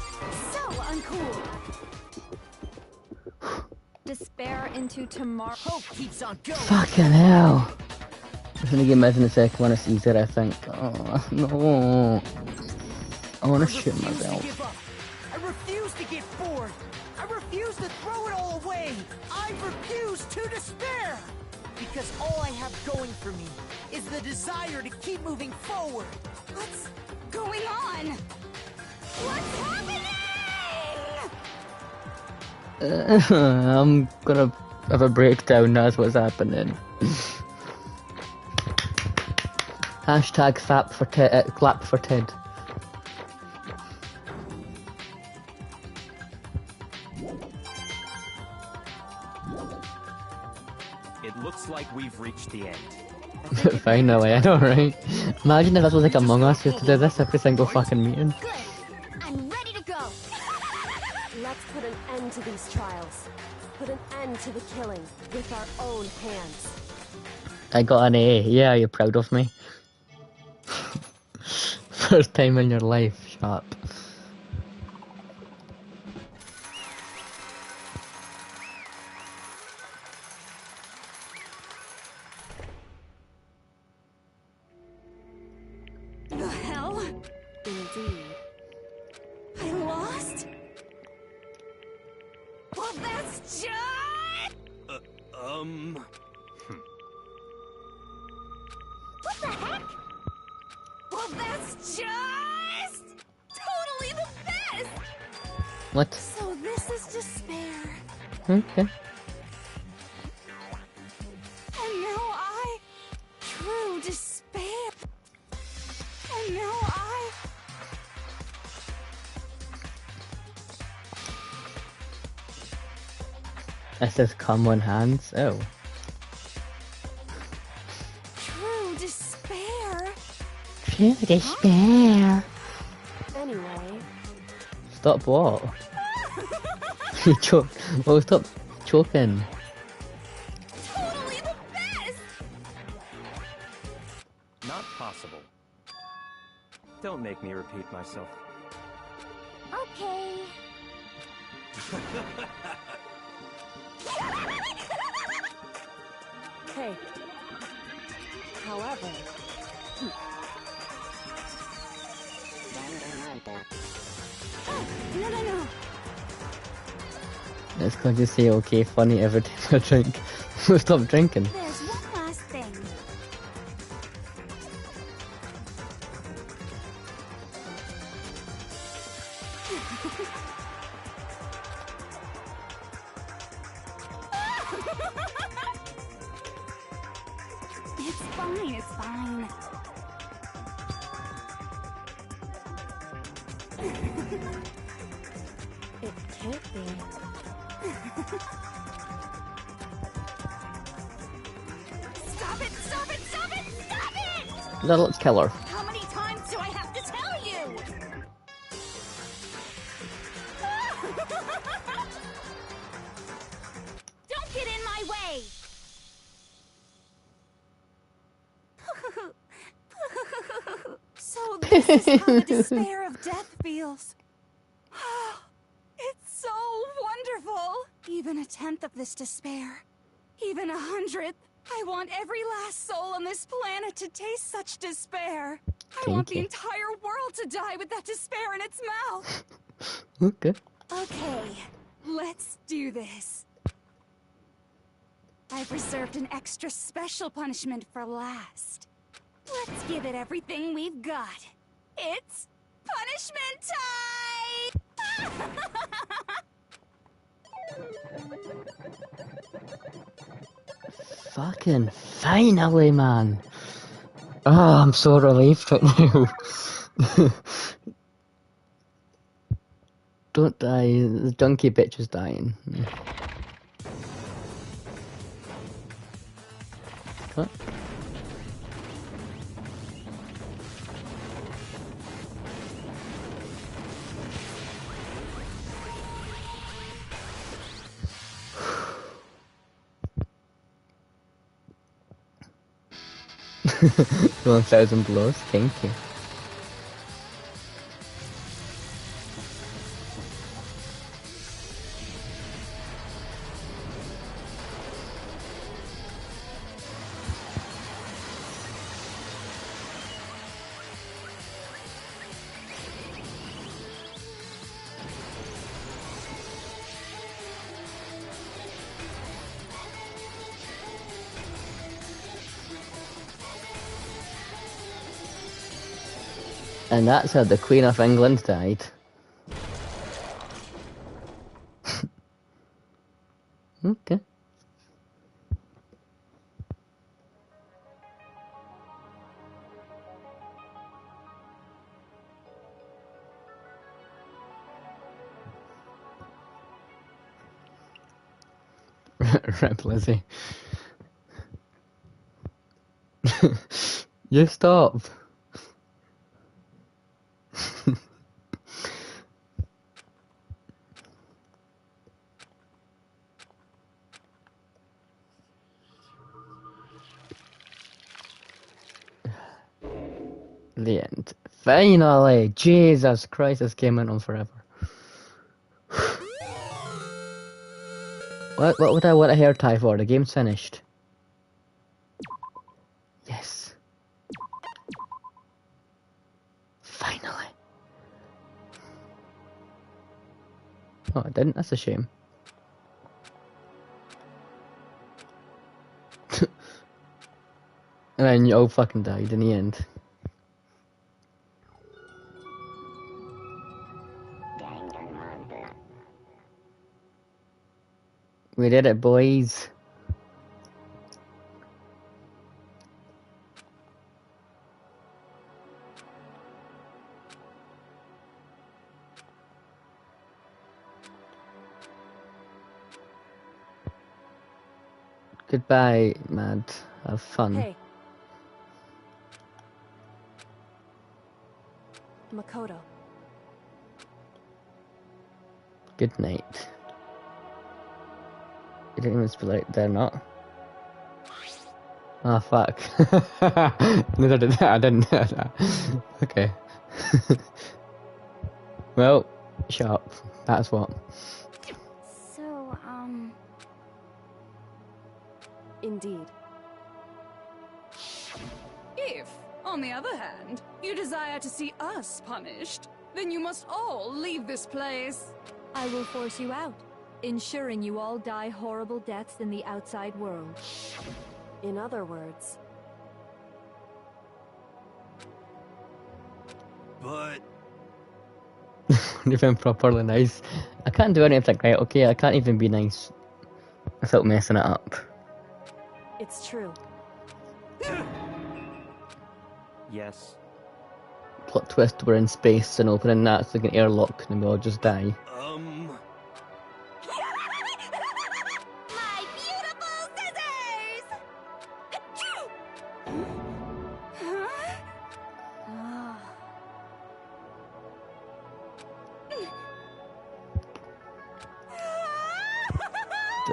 So uncool. Despair into tomorrow. Hope keeps on going. Fucking hell. I'm gonna get mad in the second one, it's easier, I think. Oh, no. I wanna shoot refuse to myself. give up. I refuse to get bored. I refuse to way! I refuse to despair! Because all I have going for me is the desire to keep moving forward. What's going on? What's happening? I'm gonna have a breakdown, that's what's happening. Hashtag clap for Ted. It looks like we've reached the end. Finally, I know, right? Imagine if this was like Among Us, you have to do this every single fucking meeting. Good. I'm ready to go. Let's put an end to these trials. Put an end to the killing with our own hands. I got an A. Yeah, you're proud of me. First time in your life, sharp. The hell? Indeed. I lost? Well, that's just... What the heck? Well, that's just... totally the best! What? So this is despair. Okay. And now I... true despair. And now I... It says come on hands. Oh. true despair. True despair. Anyway, Stop what? You choke. Well, stop choking. Totally the best! Not possible. Don't make me repeat myself. Okay. hey. However, No. It's because you say okay, funny every time I drink. Stop drinking. There's one last thing. It's fine, it's fine. it can't be. Stop it! Stop it! Stop it! Stop it! No, let's kill her. How many times do I have to tell you? Don't get in my way. So this is how the despair of death feels. It's so wonderful. Even a tenth of this despair, even 100th. I want every last soul on this planet to taste such despair. I want the entire world to die with that despair in its mouth. Okay. Okay, let's do this. I've reserved an extra special punishment for last. Let's give it everything we've got. It's punishment time! Fucking finally, man. Oh, I'm so relieved right now. Don't die. The donkey bitch is dying. What? The 1000 blows, thank you. And that's how the Queen of England died. Okay. Rip Lizzie. You stop. The end. Finally! Jesus Christ, this game went on forever. What would I want a hair tie for? The game's finished. Yes. Finally. Oh, I didn't? That's a shame. And then you all fucking died in the end. We did it, boys. Goodbye, Mad. Have fun. Hey. Makoto. Good night. You didn't even spell out they're not. Ah, fuck. Neither did I didn't know that. Okay. Well, shut up. That's what. So, Indeed. If, on the other hand, you desire to see us punished, then you must all leave this place. I will force you out, ensuring you all die horrible deaths in the outside world. In other words. But... You've been properly nice. I can't do anything right, okay? I can't even be nice without messing it up. It's true. Yes. Plot twist, we're in space and opening that's like an airlock and we all just die. My beautiful scissors!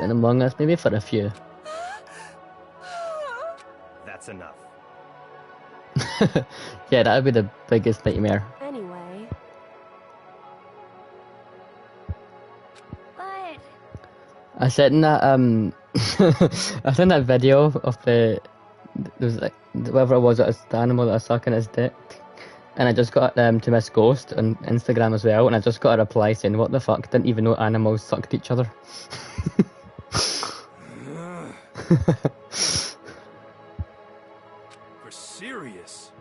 And Among Us, maybe for a few. That's enough. Yeah, that would be the biggest nightmare. Anyway. But I said in that I seen that video of there was like whatever it was, it was the animal that was sucking his dick, and I just got to Miss Ghost on Instagram as well, and I just got a reply saying, "What the fuck? Didn't even know animals sucked each other." For serious?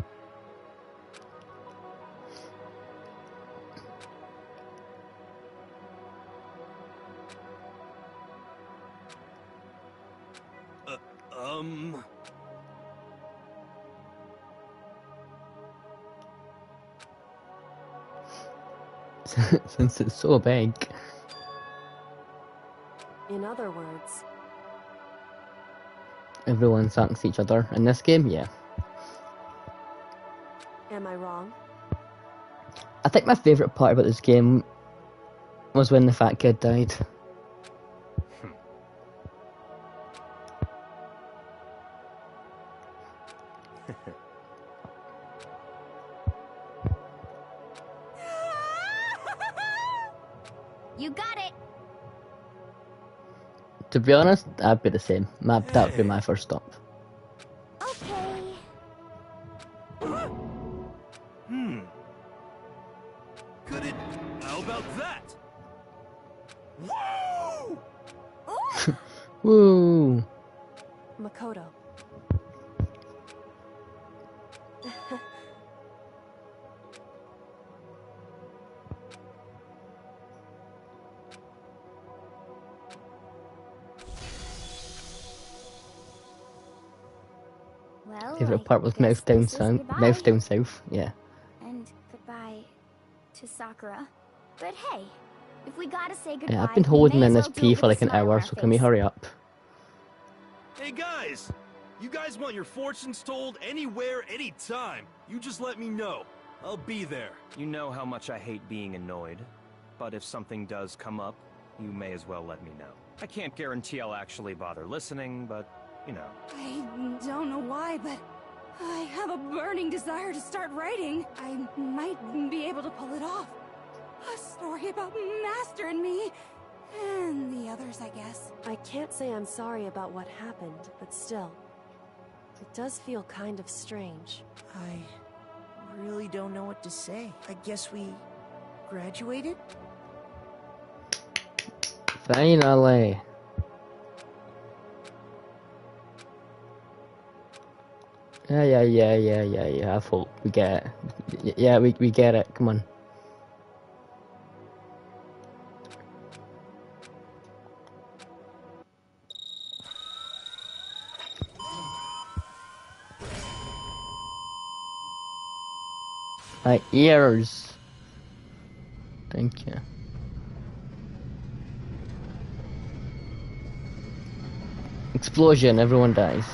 Since it's so big. In other words. Everyone sucks each other in this game, yeah. Am I wrong? I think my favourite part about this game was when the fat kid died. you got it. To be honest, I'd be the same. That would be my first stop. Okay. Could it... How about that? Woo! Woo! Makoto. Well, Favorite I part was guess Mouth this is goodbye. Down South. Yeah. And goodbye to Sakura. But hey, if we gotta say goodbye, Yeah, I've been we holding may in as this well do pee it for with like a an smile hour, on so our can we face. hurry up? Hey guys! You guys want your fortunes told anywhere, anytime. You just let me know. I'll be there. You know how much I hate being annoyed, but if something does come up, you may as well let me know. I can't guarantee I'll actually bother listening, but, you know. I don't know why, but I have a burning desire to start writing. I might be able to pull it off. A story about Master and me. And the others, I guess. I can't say I'm sorry about what happened, but still. It does feel kind of strange. I really don't know what to say. I guess we graduated? Finally. Yeah. I thought we get it. Yeah, we get it. Come on. My ears. Thank you. Explosion, everyone dies.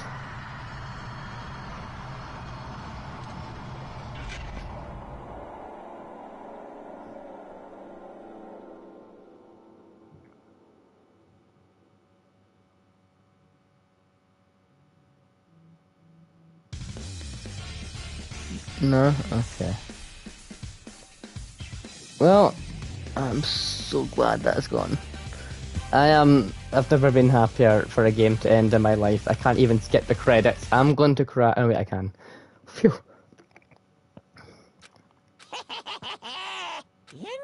No? Okay. Well, I'm so glad that's gone. I've never been happier for a game to end in my life. I can't even skip the credits. I'm going to cry. Oh wait, I can. Phew.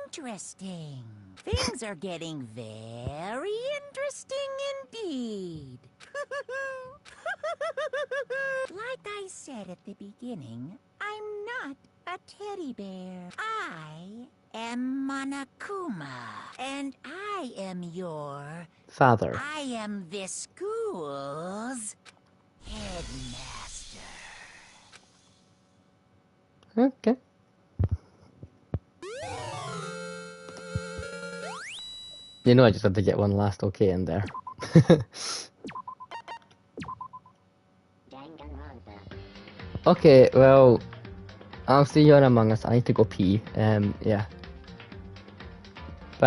Interesting. Things are getting very interesting indeed. Like I said at the beginning, I'm not a teddy bear. I am Monokuma, and I am your... Father. I am this school's headmaster. Okay. You know I just had to get one last okay in there. Okay, well, I'll see you on Among Us. I need to go pee. Yeah.